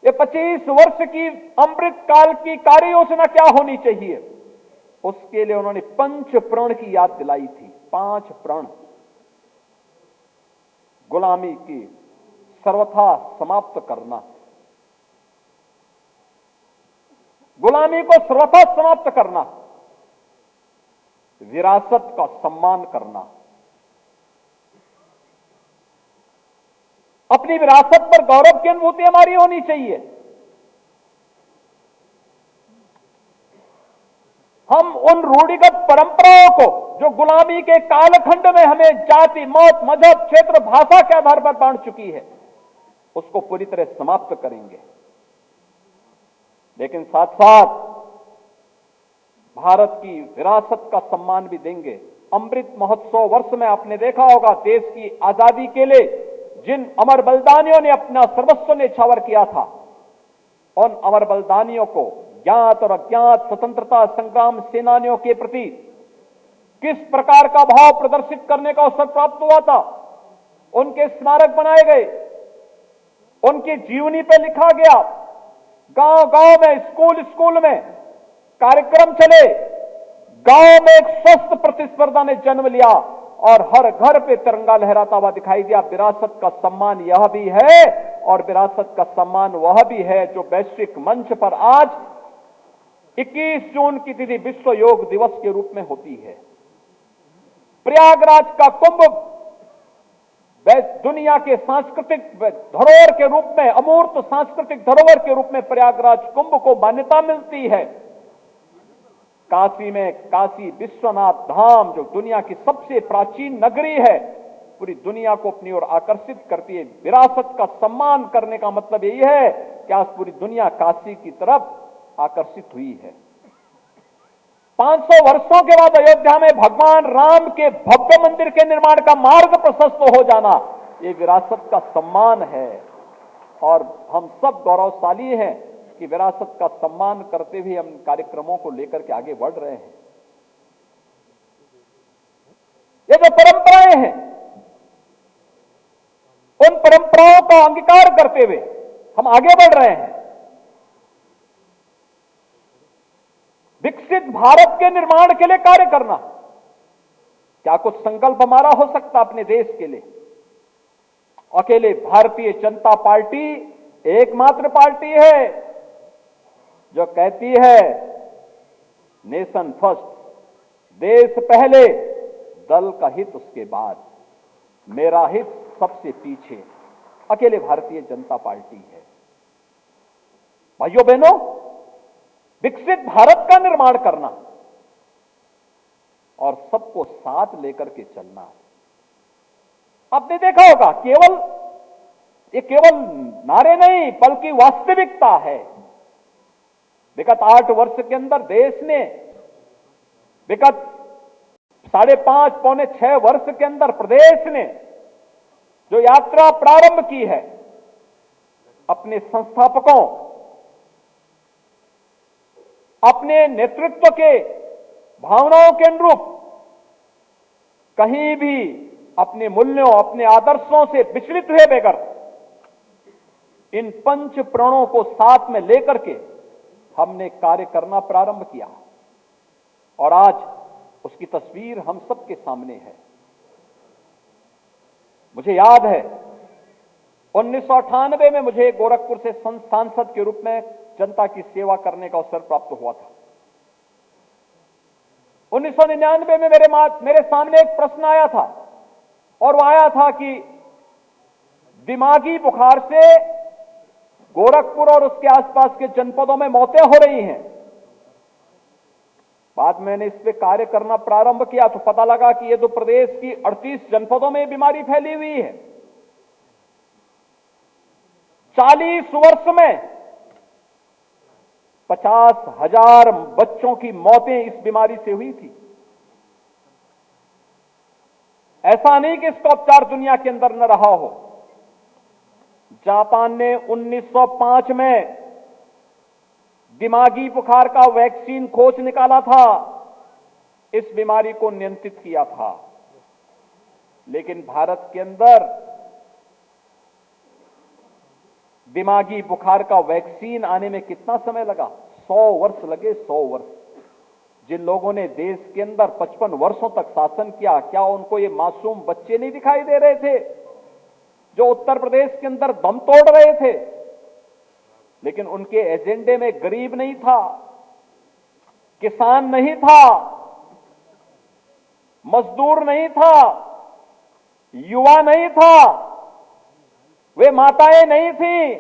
ये 25 वर्ष की अमृत काल की कार्य योजना क्या होनी चाहिए, उसके लिए उन्होंने 5 प्रण की याद दिलाई थी। 5 प्रण। गुलामी की सर्वथा समाप्त करना, गुलामी को सर्वथा समाप्त करना, विरासत का सम्मान करना, अपनी विरासत पर गौरव की अनुभूति हमारी होनी चाहिए। हम उन रूढ़िगत परंपराओं को जो गुलामी के कालखंड में हमें जाति, मौत, मजहब, क्षेत्र, भाषा के आधार पर बांट चुकी है, उसको पूरी तरह समाप्त करेंगे। लेकिन साथ साथ भारत की विरासत का सम्मान भी देंगे। अमृत महोत्सव वर्ष में आपने देखा होगा, देश की आजादी के लिए जिन अमर बलिदानियों ने अपना सर्वस्व न्यौछावर किया था, उन अमर बलिदानियों को ज्ञात और अज्ञात स्वतंत्रता संग्राम सेनानियों के प्रति किस प्रकार का भाव प्रदर्शित करने का अवसर प्राप्त हुआ था। उनके स्मारक बनाए गए, उनकी जीवनी पे लिखा गया, गांव गांव में, स्कूल स्कूल में कार्यक्रम चले, गांव में एक स्वस्थ प्रतिस्पर्धा ने जन्म लिया और हर घर पे तिरंगा लहराता हुआ दिखाई दिया। विरासत का सम्मान यह भी है और विरासत का सम्मान वह भी है जो वैश्विक मंच पर आज 21 जून की तिथि विश्व योग दिवस के रूप में होती है। प्रयागराज का कुंभ दुनिया के सांस्कृतिक धरोहर के रूप में, अमूर्त सांस्कृतिक धरोहर के रूप में प्रयागराज कुंभ को मान्यता मिलती है। काशी में काशी विश्वनाथ धाम जो दुनिया की सबसे प्राचीन नगरी है, पूरी दुनिया को अपनी ओर आकर्षित करती है। विरासत का सम्मान करने का मतलब यही है कि आज पूरी दुनिया काशी की तरफ आकर्षित हुई है। 500 वर्षों के बाद अयोध्या में भगवान राम के भव्य मंदिर के निर्माण का मार्ग प्रशस्त हो जाना, ये विरासत का सम्मान है और हम सब गौरवशाली हैं कि विरासत का सम्मान करते हुए हम कार्यक्रमों को लेकर के आगे बढ़ रहे हैं। ये जो परंपराएं हैं, उन परंपराओं का अंगीकार करते हुए हम आगे बढ़ रहे हैं। विकसित भारत के निर्माण के लिए कार्य करना, क्या कुछ संकल्प हमारा हो सकता अपने देश के लिए? अकेले भारतीय जनता पार्टी एकमात्र पार्टी है जो कहती है नेशन फर्स्ट, देश पहले, दल का हित उसके बाद, मेरा हित सबसे पीछे। अकेले भारतीय जनता पार्टी है। भाइयों बहनों, विकसित भारत का निर्माण करना और सबको साथ लेकर के चलना। आपने देखा होगा ये केवल नारे नहीं बल्कि वास्तविकता है। विगत 8 वर्ष के अंदर देश ने विगत 5.5 पौने 6 वर्ष के अंदर प्रदेश ने जो यात्रा प्रारंभ की है, अपने संस्थापकों, अपने नेतृत्व के भावनाओं के अनुरूप कहीं भी अपने मूल्यों, अपने आदर्शों से विचलित हुए बगैर इन 5 प्रणों को साथ में लेकर के हमने कार्य करना प्रारंभ किया और आज उसकी तस्वीर हम सबके सामने है। मुझे याद है 1998 में मुझे गोरखपुर से सांसद के रूप में जनता की सेवा करने का अवसर प्राप्त हुआ था। 1999 में मेरे सामने एक प्रश्न आया था और वो आया था कि दिमागी बुखार से गोरखपुर और उसके आसपास के जनपदों में मौतें हो रही हैं। बाद में मैंने इस पे कार्य करना प्रारंभ किया तो पता लगा कि ये तो प्रदेश की 38 जनपदों में बीमारी फैली हुई है। 40 वर्ष में 50,000 बच्चों की मौतें इस बीमारी से हुई थी। ऐसा नहीं कि इसका उपचार दुनिया के अंदर न रहा हो। जापान ने 1905 में दिमागी बुखार का वैक्सीन खोज निकाला था, इस बीमारी को नियंत्रित किया था। लेकिन भारत के अंदर दिमागी बुखार का वैक्सीन आने में कितना समय लगा? 100 वर्ष लगे, 100 वर्ष। जिन लोगों ने देश के अंदर 55 वर्षों तक शासन किया, क्या उनको ये मासूम बच्चे नहीं दिखाई दे रहे थे जो उत्तर प्रदेश के अंदर दम तोड़ रहे थे? लेकिन उनके एजेंडे में गरीब नहीं था, किसान नहीं था, मजदूर नहीं था, युवा नहीं था, वे माताएं नहीं थी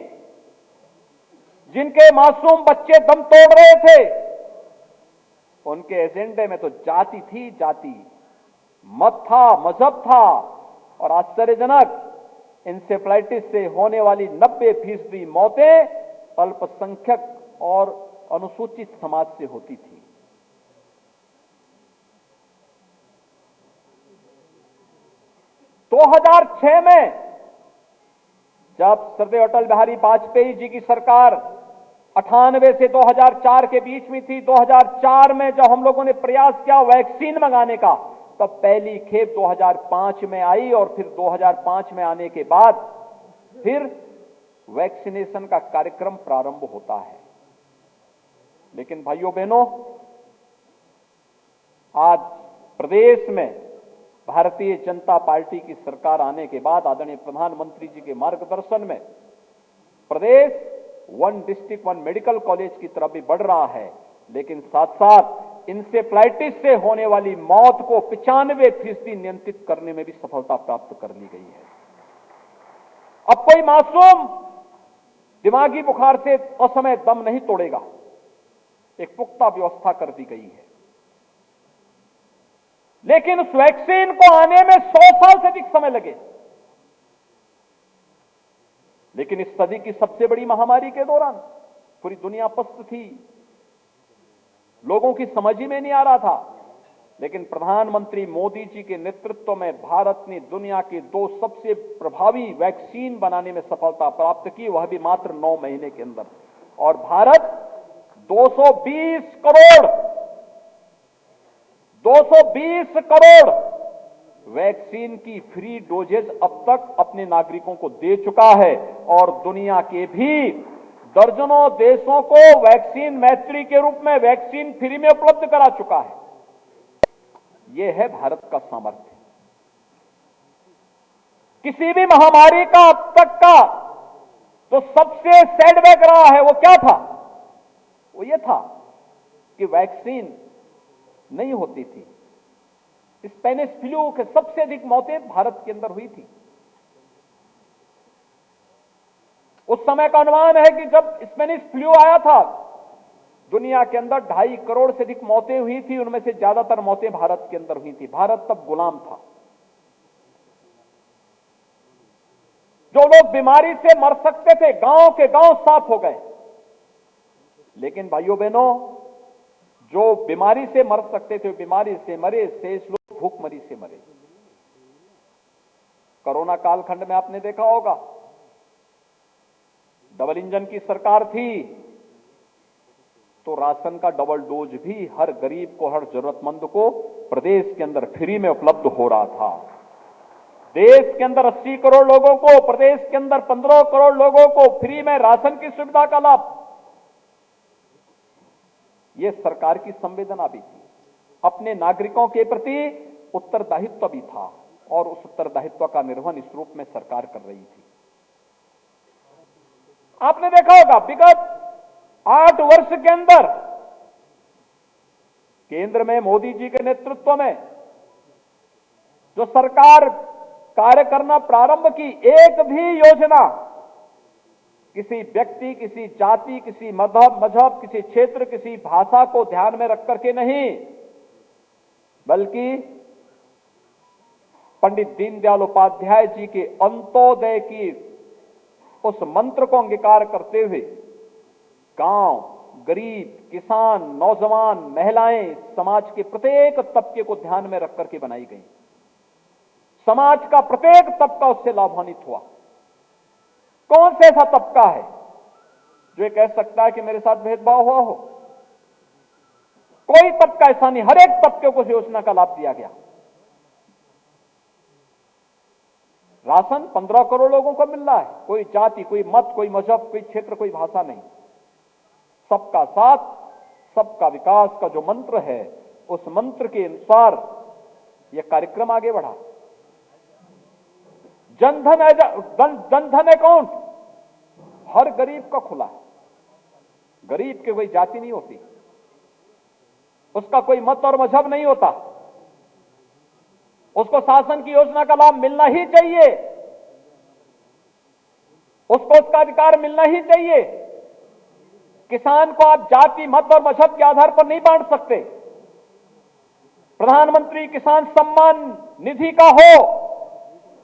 जिनके मासूम बच्चे दम तोड़ रहे थे। उनके एजेंडे में तो जाति थी, जाति, मत था, मजहब था। और आश्चर्यजनक, इंसेफ्लाइटिस से होने वाली 90% मौतें अल्पसंख्यक और अनुसूचित समाज से होती थी। दो 2006 में जब श्रद्धेय अटल बिहारी वाजपेयी जी की सरकार 98 से 2004 के बीच में थी, 2004 में जब हम लोगों ने प्रयास किया वैक्सीन मंगाने का, तब पहली खेप 2005 में आई और फिर 2005 में आने के बाद फिर वैक्सीनेशन का कार्यक्रम प्रारंभ होता है। लेकिन भाइयों बहनों, आज प्रदेश में भारतीय जनता पार्टी की सरकार आने के बाद आदरणीय प्रधानमंत्री जी के मार्गदर्शन में प्रदेश 1 डिस्ट्रिक्ट 1 मेडिकल कॉलेज की तरफ भी बढ़ रहा है। लेकिन साथ साथ इंसेफ्लाइटिस से होने वाली मौत को 95% नियंत्रित करने में भी सफलता प्राप्त कर ली गई है। अब कोई मासूम दिमागी बुखार से असमय दम नहीं तोड़ेगा, एक पुख्ता व्यवस्था कर दी गई है। लेकिन उस वैक्सीन को आने में 100 साल से अधिक समय लगे। लेकिन इस सदी की सबसे बड़ी महामारी के दौरान पूरी दुनिया पस्त थी, लोगों की समझ ही में नहीं आ रहा था। लेकिन प्रधानमंत्री मोदी जी के नेतृत्व में भारत ने दुनिया के 2 सबसे प्रभावी वैक्सीन बनाने में सफलता प्राप्त की, वह भी मात्र 9 महीने के अंदर। और भारत 220 करोड़ वैक्सीन की फ्री डोजेज अब तक अपने नागरिकों को दे चुका है और दुनिया के भी दर्जनों देशों को वैक्सीन मैत्री के रूप में वैक्सीन फ्री में उपलब्ध करा चुका है। यह है भारत का सामर्थ्य। किसी भी महामारी का अब तक का तो सबसे सेटबैक रहा है, वो क्या था? वो ये था कि वैक्सीन नहीं होती थी। स्पेनिश फ्लू के सबसे अधिक मौतें भारत के अंदर हुई थी। उस समय का अनुमान है कि जब स्पेनिश फ्लू आया था दुनिया के अंदर 2.5 करोड़ से अधिक मौतें हुई थी, उनमें से ज्यादातर मौतें भारत के अंदर हुई थी। भारत तब गुलाम था। जो लोग बीमारी से मर सकते थे, गांव के गांव साफ हो गए। लेकिन भाइयों बहनों, जो बीमारी से मर सकते थे, बीमारी से मरे, शेष लोग भूखमरी से मरे। कोरोना कालखंड में आपने देखा होगा, डबल इंजन की सरकार थी तो राशन का डबल डोज भी हर गरीब को, हर जरूरतमंद को प्रदेश के अंदर फ्री में उपलब्ध हो रहा था। देश के अंदर 80 करोड़ लोगों को, प्रदेश के अंदर 15 करोड़ लोगों को फ्री में राशन की सुविधा का लाभ। यह सरकार की संवेदना भी थी, अपने नागरिकों के प्रति उत्तरदायित्व भी था, और उस उत्तरदायित्व का निर्वहन इस रूप में सरकार कर रही थी। आपने देखा होगा, विगत 8 वर्ष के अंदर केंद्र में मोदी जी के नेतृत्व में जो सरकार कार्य करना प्रारंभ की, एक भी योजना किसी व्यक्ति, किसी जाति, किसी मजहब, किसी क्षेत्र, किसी भाषा को ध्यान में रख करके नहीं, बल्कि पंडित दीनदयाल उपाध्याय जी के अंत्योदय की उस मंत्र को अंगीकार करते हुए गांव, गरीब, किसान, नौजवान, महिलाएं, समाज के प्रत्येक तबके को ध्यान में रख करके बनाई गई। समाज का प्रत्येक तबका उससे लाभान्वित हुआ। कौन सा ऐसा तबका है जो ये कह सकता है कि मेरे साथ भेदभाव हुआ हो? कोई तबका ऐसा नहीं, हर एक तबके को इस योजना का लाभ दिया गया। राशन 15 करोड़ लोगों को मिल रहा है। कोई जाति, कोई मत, कोई मजहब, कोई क्षेत्र, कोई भाषा नहीं। सबका साथ, सबका विकास का जो मंत्र है, उस मंत्र के अनुसार यह कार्यक्रम आगे बढ़ा। जनधन अकाउंट हर गरीब का खुला है। गरीब की कोई जाति नहीं होती, उसका कोई मत और मजहब नहीं होता, उसको शासन की योजना का लाभ मिलना ही चाहिए, उसको उसका अधिकार मिलना ही चाहिए। किसान को आप जाति, मत और मजहब के आधार पर नहीं बांट सकते। प्रधानमंत्री किसान सम्मान निधि का हो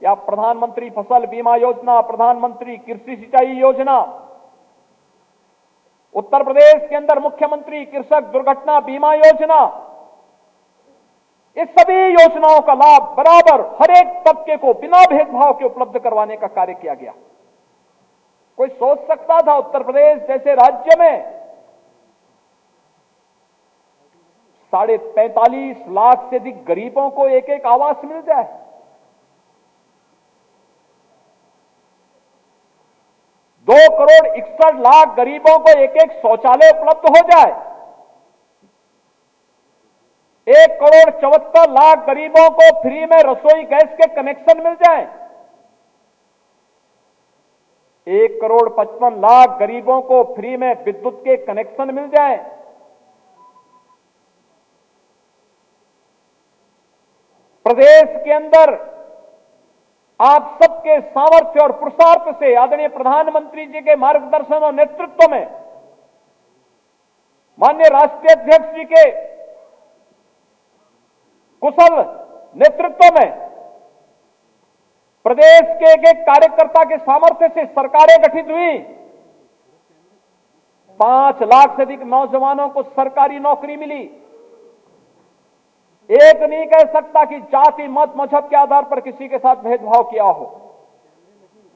या प्रधानमंत्री फसल बीमा योजना, प्रधानमंत्री कृषि सिंचाई योजना, उत्तर प्रदेश के अंदर मुख्यमंत्री कृषक दुर्घटना बीमा योजना, इस सभी योजनाओं का लाभ बराबर हर एक तबके को बिना भेदभाव के उपलब्ध करवाने का कार्य किया गया। कोई सोच सकता था उत्तर प्रदेश जैसे राज्य में 45.5 लाख से अधिक गरीबों को एक एक आवास मिल जाए? 2 करोड़ 61 लाख गरीबों को एक एक शौचालय उपलब्ध हो जाए? 1 करोड़ 74 लाख गरीबों को फ्री में रसोई गैस के कनेक्शन मिल जाए? 1 करोड़ 55 लाख गरीबों को फ्री में विद्युत के कनेक्शन मिल जाए? प्रदेश के अंदर आप सबके सामर्थ्य और पुरुषार्थ से आदरणीय प्रधानमंत्री जी के मार्गदर्शन और नेतृत्व में, माननीय राष्ट्रीय अध्यक्ष जी के कुशल नेतृत्व में, प्रदेश के एक एक कार्यकर्ता के सामर्थ्य से सरकारें गठित हुई। 5 लाख से अधिक नौजवानों को सरकारी नौकरी मिली। एक नहीं कह सकता कि जाति, मत, मजहब के आधार पर किसी के साथ भेदभाव किया हो।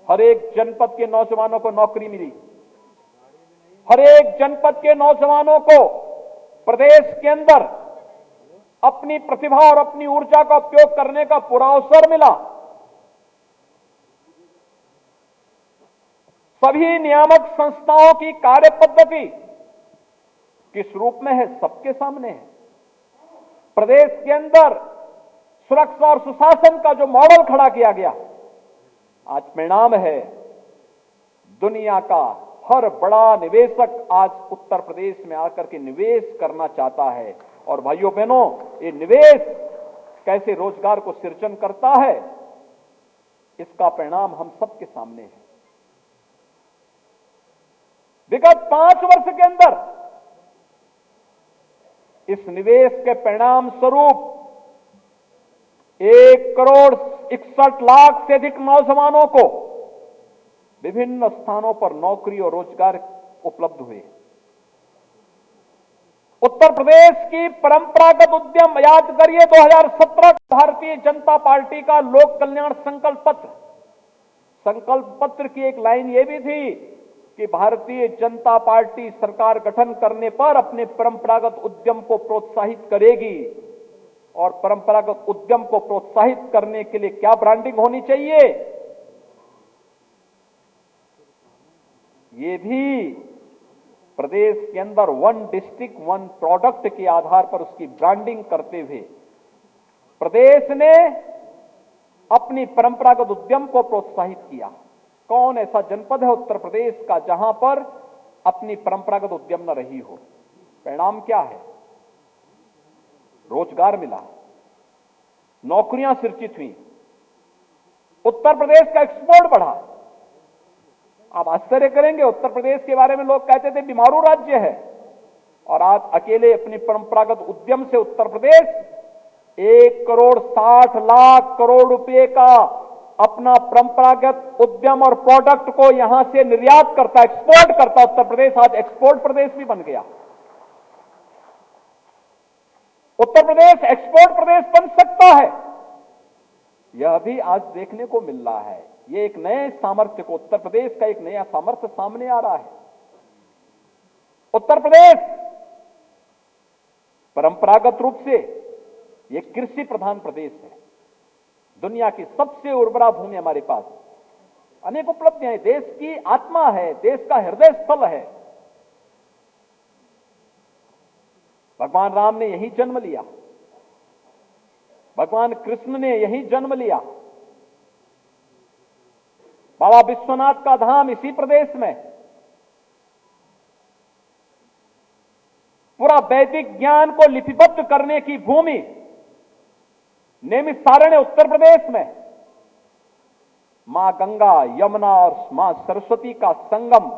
हर एक जनपद के नौजवानों को नौकरी मिली। हर एक जनपद के नौजवानों को प्रदेश के अंदर अपनी प्रतिभा और अपनी ऊर्जा का उपयोग करने का पूरा अवसर मिला। सभी नियामक संस्थाओं की कार्य पद्धति किस रूप में है, सबके सामने है। प्रदेश के अंदर सुरक्षा और सुशासन का जो मॉडल खड़ा किया गया, आज परिणाम है दुनिया का हर बड़ा निवेशक आज उत्तर प्रदेश में आकर के निवेश करना चाहता है। और भाइयों बहनों, ये निवेश कैसे रोजगार को सृजन करता है, इसका परिणाम हम सबके सामने है। विगत 5 वर्ष के अंदर इस निवेश के परिणाम स्वरूप 1,61,00,000 से अधिक नौजवानों को विभिन्न स्थानों पर नौकरी और रोजगार उपलब्ध हुए। उत्तर प्रदेश की परंपरागत उद्यम, याद करिए 2017 भारतीय जनता पार्टी का लोक कल्याण संकल्प पत्र की एक लाइन यह भी थी कि भारतीय जनता पार्टी सरकार गठन करने पर अपने परंपरागत उद्यम को प्रोत्साहित करेगी। और परंपरागत उद्यम को प्रोत्साहित करने के लिए क्या ब्रांडिंग होनी चाहिए, ये भी प्रदेश के अंदर 1 डिस्ट्रिक्ट 1 प्रोडक्ट के आधार पर उसकी ब्रांडिंग करते हुए प्रदेश ने अपनी परंपरागत उद्यम को प्रोत्साहित किया। कौन ऐसा जनपद है उत्तर प्रदेश का जहां पर अपनी परंपरागत उद्यम न रही हो? परिणाम क्या है? रोजगार मिला, नौकरियां सृजित हुई, उत्तर प्रदेश का एक्सपोर्ट बढ़ा। आप आश्चर्य करेंगे, उत्तर प्रदेश के बारे में लोग कहते थे बीमारू राज्य है, और आज अकेले अपनी परंपरागत उद्यम से उत्तर प्रदेश 1,60,00,000 करोड़ रुपए का अपना परंपरागत उद्यम और प्रोडक्ट को यहां से निर्यात करता, एक्सपोर्ट करता। उत्तर प्रदेश आज एक्सपोर्ट प्रदेश भी बन गया। उत्तर प्रदेश एक्सपोर्ट प्रदेश बन सकता है, यह भी आज देखने को मिल रहा है। ये एक नए सामर्थ्य को, उत्तर प्रदेश का एक नया सामर्थ्य सामने आ रहा है। उत्तर प्रदेश परंपरागत रूप से ये कृषि प्रधान प्रदेश है। दुनिया की सबसे उर्वरा भूमि हमारे पास, अनेक उपलब्धियां हैं, देश की आत्मा है, देश का हृदय स्थल है। भगवान राम ने यहीं जन्म लिया, भगवान कृष्ण ने यहीं जन्म लिया, बाबा विश्वनाथ का धाम इसी प्रदेश में, पूरा वैदिक ज्ञान को लिपिबद्ध करने की भूमि नैमिषारण्य उत्तर प्रदेश में, मां गंगा, यमुना और मां सरस्वती का संगम,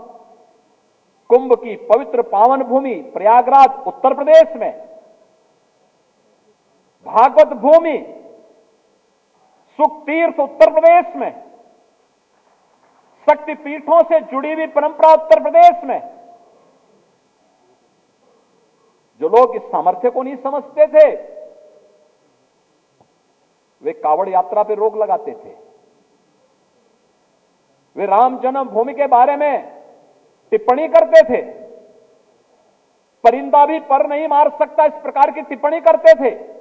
कुंभ की पवित्र पावन भूमि प्रयागराज उत्तर प्रदेश में, भागवत भूमि सुख तीर्थ उत्तर प्रदेश में, शक्ति पीठों से जुड़ी हुई परंपरा उत्तर प्रदेश में। जो लोग इस सामर्थ्य को नहीं समझते थे, वे कावड़ यात्रा पे रोक लगाते थे, वे राम जन्मभूमि के बारे में टिप्पणी करते थे, परिंदा भी पर नहीं मार सकता, इस प्रकार की टिप्पणी करते थे।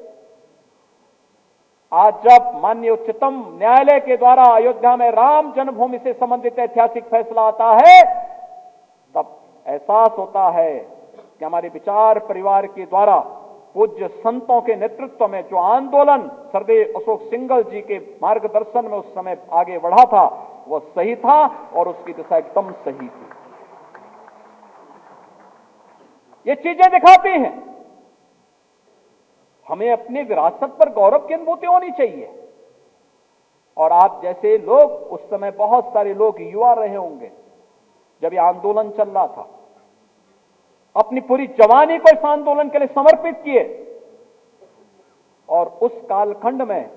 आज जब माननीय उच्चतम न्यायालय के द्वारा अयोध्या में राम जन्मभूमि से संबंधित ऐतिहासिक फैसला आता है, तब एहसास होता है कि हमारे विचार परिवार के द्वारा पूज्य संतों के नेतृत्व में जो आंदोलन सरदेव अशोक सिंघल जी के मार्गदर्शन में उस समय आगे बढ़ा था, वह सही था और उसकी दिशा एकदम सही थी। ये चीजें दिखाती हैं हमें अपनी विरासत पर गौरव की अनुभूति होनी चाहिए। और आप जैसे लोग, उस समय बहुत सारे लोग युवा रहे होंगे जब ये आंदोलन चल रहा था, अपनी पूरी जवानी को इस आंदोलन के लिए समर्पित किए। और उस कालखंड में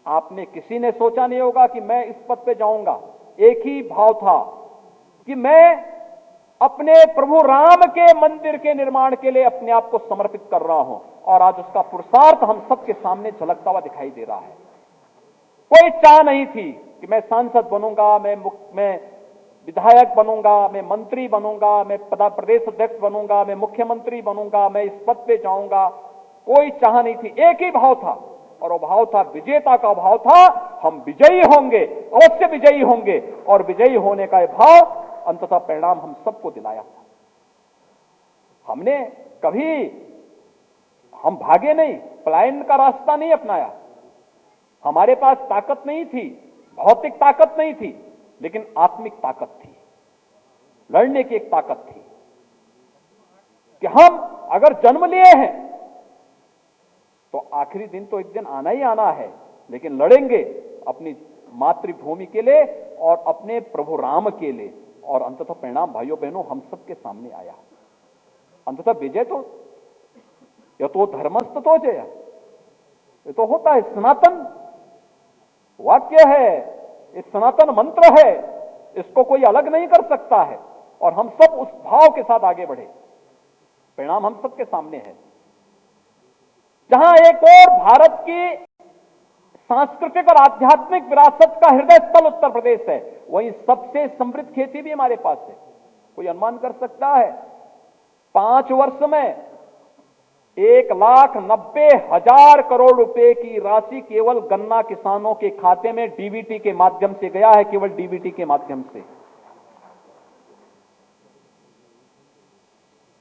आपने किसी ने सोचा नहीं होगा कि मैं इस पद पे जाऊंगा। एक ही भाव था कि मैं अपने प्रभु राम के मंदिर के निर्माण के लिए अपने आप को समर्पित कर रहा हूं, और आज उसका पुरुषार्थ हम सबके सामने झलकता हुआ दिखाई दे रहा है। कोई चाह नहीं थी कि मैं सांसद बनूंगा, मैं विधायक बनूंगा, मैं मंत्री बनूंगा, मैं प्रदेश अध्यक्ष बनूंगा, मैं मुख्यमंत्री बनूंगा, मैं इस पद पे जाऊंगा। कोई चाह नहीं थी, एक ही भाव था, और वो भाव था, विजेता का भाव था, हम विजयी होंगे, अवश्य विजयी होंगे। और विजयी होने का यह भाव अंततः परिणाम हम सबको दिलाया था। हमने कभी, हम भागे नहीं, पलायन का रास्ता नहीं अपनाया। हमारे पास ताकत नहीं थी, भौतिक ताकत नहीं थी, लेकिन आत्मिक ताकत थी, लड़ने की एक ताकत थी कि हम अगर जन्म लिए हैं तो आखिरी दिन तो एक दिन आना ही आना है, लेकिन लड़ेंगे अपनी मातृभूमि के लिए और अपने प्रभु राम के लिए। और अंततः परिणाम भाइयों बहनों हम सबके सामने आया। अंततः विजय तो यतो धर्मस्ततो जय, ये तो होता है, सनातन वाक्य है, ये सनातन मंत्र है, इसको कोई अलग नहीं कर सकता है। और हम सब उस भाव के साथ आगे बढ़े, परिणाम हम सबके सामने है। जहां एक और भारत की सांस्कृतिक और आध्यात्मिक विरासत का हृदय स्थल उत्तर प्रदेश है, वहीं सबसे समृद्ध खेती भी हमारे पास है। कोई अनुमान कर सकता है 5 वर्ष में 1,90,000 करोड़ रुपए की राशि केवल गन्ना किसानों के खाते में डीबीटी के माध्यम से गया है, केवल डीबीटी के माध्यम से।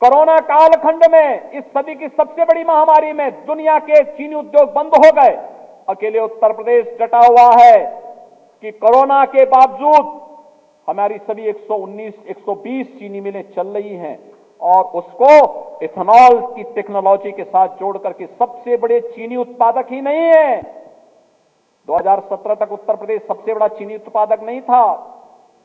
कोरोना कालखंड में, इस सदी की सबसे बड़ी महामारी में दुनिया के चीनी उद्योग बंद हो गए, अकेले उत्तर प्रदेश डटा हुआ है कि कोरोना के बावजूद हमारी सभी 119-120 चीनी मिलें चल रही हैं और उसको इथेनॉल की टेक्नोलॉजी के साथ जोड़कर के सबसे बड़े चीनी उत्पादक ही नहीं है। 2017 तक उत्तर प्रदेश सबसे बड़ा चीनी उत्पादक नहीं था,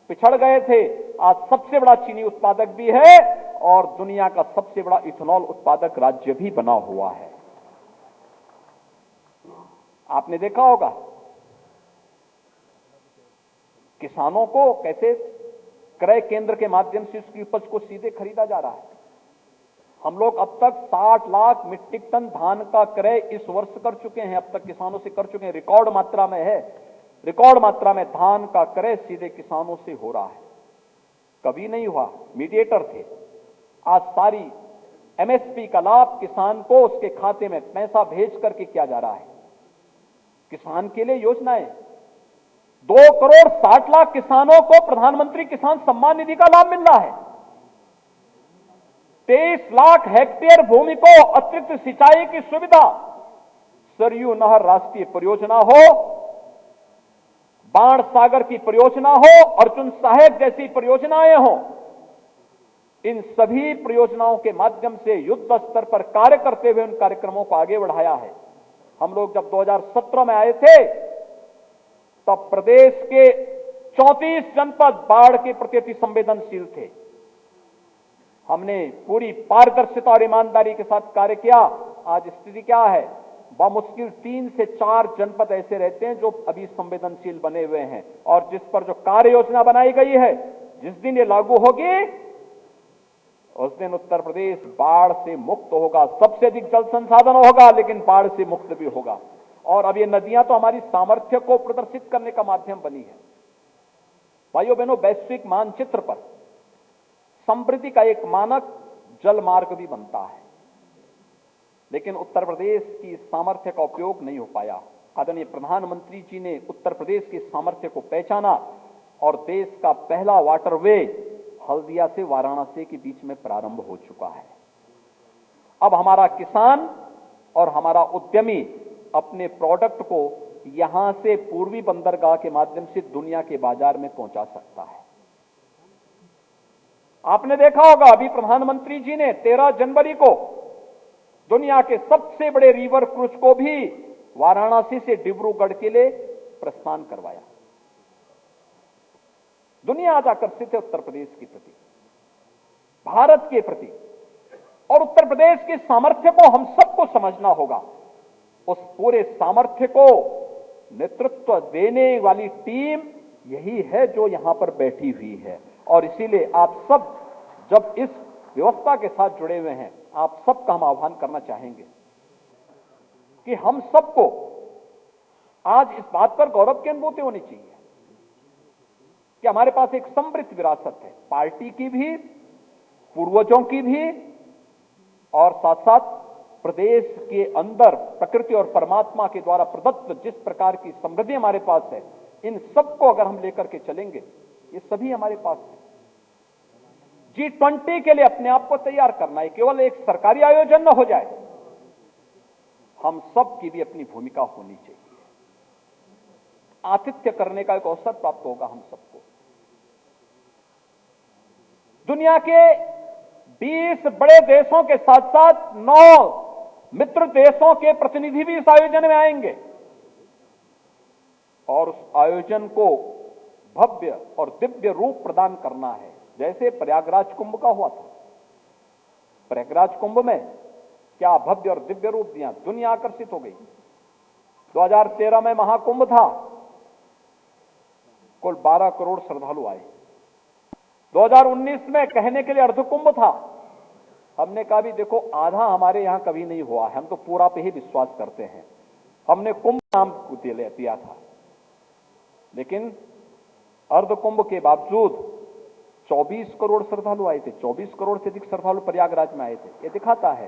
पिछड़ गए थे। आज सबसे बड़ा चीनी उत्पादक भी है और दुनिया का सबसे बड़ा इथेनॉल उत्पादक राज्य भी बना हुआ है। आपने देखा होगा किसानों को कैसे क्रय केंद्र के माध्यम से उसकी उपज को सीधे खरीदा जा रहा है। हम लोग अब तक 60 लाख मीट्रिक टन धान का क्रय इस वर्ष कर चुके हैं, अब तक किसानों से कर चुके हैं, रिकॉर्ड मात्रा में है। रिकॉर्ड मात्रा में धान का क्रय सीधे किसानों से हो रहा है, कभी नहीं हुआ, मीडिएटर थे। आज सारी एमएसपी का लाभ किसान को उसके खाते में पैसा भेज करके किया जा रहा है। किसान के लिए योजनाएं, 2 करोड़ 60 लाख किसानों को प्रधानमंत्री किसान सम्मान निधि का लाभ मिल रहा है। 23 लाख हेक्टेयर भूमि को अतिरिक्त सिंचाई की सुविधा, सरयू नहर राष्ट्रीय परियोजना हो, बाण सागर की परियोजना हो, अर्जुन सहायक जैसी परियोजनाएं हो, इन सभी परियोजनाओं के माध्यम से युद्ध स्तर पर कार्य करते हुए उन कार्यक्रमों को आगे बढ़ाया है। हम लोग जब 2017 में आए थे तब प्रदेश के 34 जनपद बाढ़ के प्रति अति संवेदनशील थे। हमने पूरी पारदर्शिता और ईमानदारी के साथ कार्य किया। आज स्थिति क्या है? बामुश्किल 3 से 4 जनपद ऐसे रहते हैं जो अभी संवेदनशील बने हुए हैं और जिस पर जो कार्य योजना बनाई गई है, जिस दिन ये लागू होगी उस दिन उत्तर प्रदेश बाढ़ से मुक्त होगा। सबसे अधिक जल संसाधन होगा लेकिन बाढ़ से मुक्त भी होगा। और अब ये नदियां तो हमारी सामर्थ्य को प्रदर्शित करने का माध्यम बनी है। भाइयों बहनों, वैश्विक मानचित्र पर समृद्धि का एक मानक जल मार्ग भी बनता है, लेकिन उत्तर प्रदेश की सामर्थ्य का उपयोग नहीं हो पाया। आदरणीय प्रधानमंत्री जी ने उत्तर प्रदेश की सामर्थ्य को पहचाना और देश का पहला वाटरवे हल्दिया से वाराणसी के बीच में प्रारंभ हो चुका है। अब हमारा किसान और हमारा उद्यमी अपने प्रोडक्ट को यहां से पूर्वी बंदरगाह के माध्यम से दुनिया के बाजार में पहुंचा सकता है। आपने देखा होगा अभी प्रधानमंत्री जी ने 13 जनवरी को दुनिया के सबसे बड़े रिवर क्रूज को भी वाराणसी से डिब्रूगढ़ के लिए प्रस्थान करवाया। दुनिया आज आकर्षित है उत्तर प्रदेश के प्रति, भारत के प्रति, और उत्तर प्रदेश के सामर्थ्य को हम सबको समझना होगा। उस पूरे सामर्थ्य को नेतृत्व देने वाली टीम यही है जो यहां पर बैठी हुई है। और इसीलिए आप सब जब इस व्यवस्था के साथ जुड़े हुए हैं, आप सबका हम आह्वान करना चाहेंगे कि हम सबको आज इस बात पर गौरव की अनुभूति होनी चाहिए कि हमारे पास एक समृद्ध विरासत है, पार्टी की भी, पूर्वजों की भी, और साथ साथ प्रदेश के अंदर प्रकृति और परमात्मा के द्वारा प्रदत्त जिस प्रकार की समृद्धि हमारे पास है, इन सबको अगर हम लेकर के चलेंगे, ये सभी हमारे पास है। G20 के लिए अपने आप को तैयार करना है, केवल एक सरकारी आयोजन न हो जाए, हम सब की भी अपनी भूमिका होनी चाहिए। आतिथ्य करने का एक अवसर प्राप्त होगा हम सबको। दुनिया के 20 बड़े देशों के साथ साथ 9 मित्र देशों के प्रतिनिधि भी इस आयोजन में आएंगे और उस आयोजन को भव्य और दिव्य रूप प्रदान करना है। जैसे प्रयागराज कुंभ का हुआ था, प्रयागराज कुंभ में क्या भव्य और दिव्य रूप दिया, दुनिया आकर्षित हो गई। 2013 में महाकुंभ था, कुल 12 करोड़ श्रद्धालु आए। 2019 में कहने के लिए अर्धकुंभ था, हमने कहा भी देखो आधा हमारे यहां कभी नहीं हुआ है, हम तो पूरा पे ही विश्वास करते हैं, हमने कुंभ नाम दिया था। लेकिन अर्धकुंभ के बावजूद 24 करोड़ श्रद्धालु आए थे। 24 करोड़ से अधिक श्रद्धालु प्रयागराज में आए थे। ये दिखाता है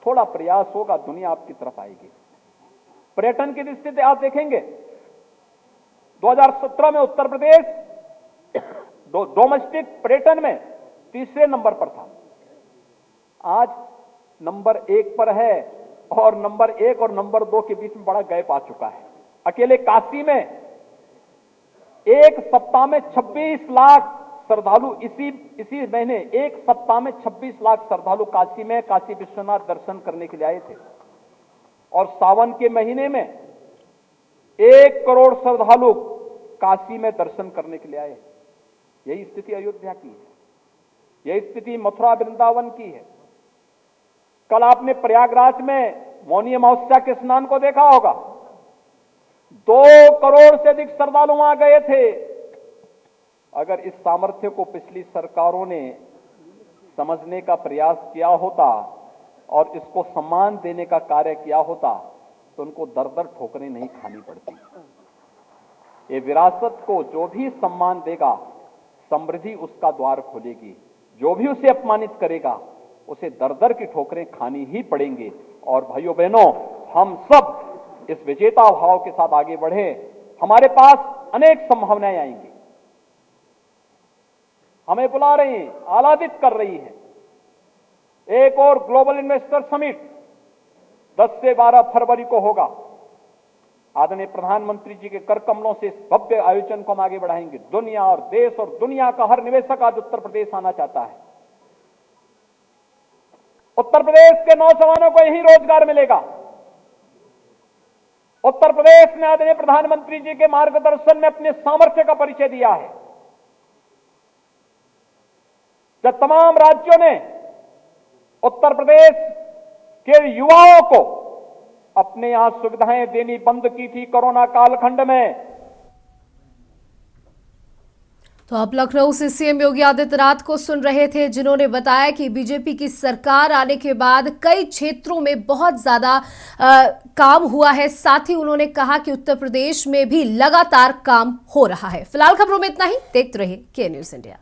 थोड़ा प्रयास होगा, दुनिया आपकी तरफ आएगी। पर्यटन की दृष्टि से आप देखेंगे 2017 में उत्तर प्रदेश डोमेस्टिक पर्यटन में तीसरे नंबर पर था, आज नंबर 1 पर है और नंबर 1 और नंबर 2 के बीच में बड़ा गैप आ चुका है। अकेले काशी में एक सप्ताह में 26 लाख श्रद्धालु, इसी महीने एक सप्ताह में 26 लाख श्रद्धालु काशी में काशी विश्वनाथ दर्शन करने के लिए आए थे। और सावन के महीने में 1 करोड़ श्रद्धालु काशी में दर्शन करने के लिए आए। यही स्थिति अयोध्या की है, यही स्थिति मथुरा वृंदावन की है। कल आपने प्रयागराज में मौनी अमावस्या के स्नान को देखा होगा, 2 करोड़ से अधिक श्रद्धालु वहां गए थे। अगर इस सामर्थ्य को पिछली सरकारों ने समझने का प्रयास किया होता और इसको सम्मान देने का कार्य किया होता तो उनको दर दर ठोकरें नहीं खानी पड़ती। ये विरासत को जो भी सम्मान देगा, समृद्धि उसका द्वार खोलेगी। जो भी उसे अपमानित करेगा उसे दर दर की ठोकरें खानी ही पड़ेंगी। और भाइयों बहनों, हम सब इस विजेता भाव के साथ आगे बढ़े। हमारे पास अनेक संभावनाएं आएंगी, हमें बुला रही हैं, आह्लादित कर रही हैं। एक और ग्लोबल इन्वेस्टर समिट 10 से 12 फरवरी को होगा। आदरणीय प्रधानमंत्री जी के कर कमलों से इस भव्य आयोजन को हम आगे बढ़ाएंगे। दुनिया और देश और दुनिया का हर निवेशक आज उत्तर प्रदेश आना चाहता है। उत्तर प्रदेश के नौजवानों को यही रोजगार मिलेगा। उत्तर प्रदेश ने आदरणीय प्रधानमंत्री जी के मार्गदर्शन में अपने सामर्थ्य का परिचय दिया है। जब तमाम राज्यों ने उत्तर प्रदेश के युवाओं को अपने यहां सुविधाएं देनी बंद की थी कोरोना कालखंड में, तो आप लखनऊ से सीएम योगी आदित्यनाथ को सुन रहे थे, जिन्होंने बताया कि बीजेपी की सरकार आने के बाद कई क्षेत्रों में बहुत ज्यादा काम हुआ है। साथ ही उन्होंने कहा कि उत्तर प्रदेश में भी लगातार काम हो रहा है। फिलहाल खबरों में इतना ही। देखते रहिए के न्यूज़ इंडिया।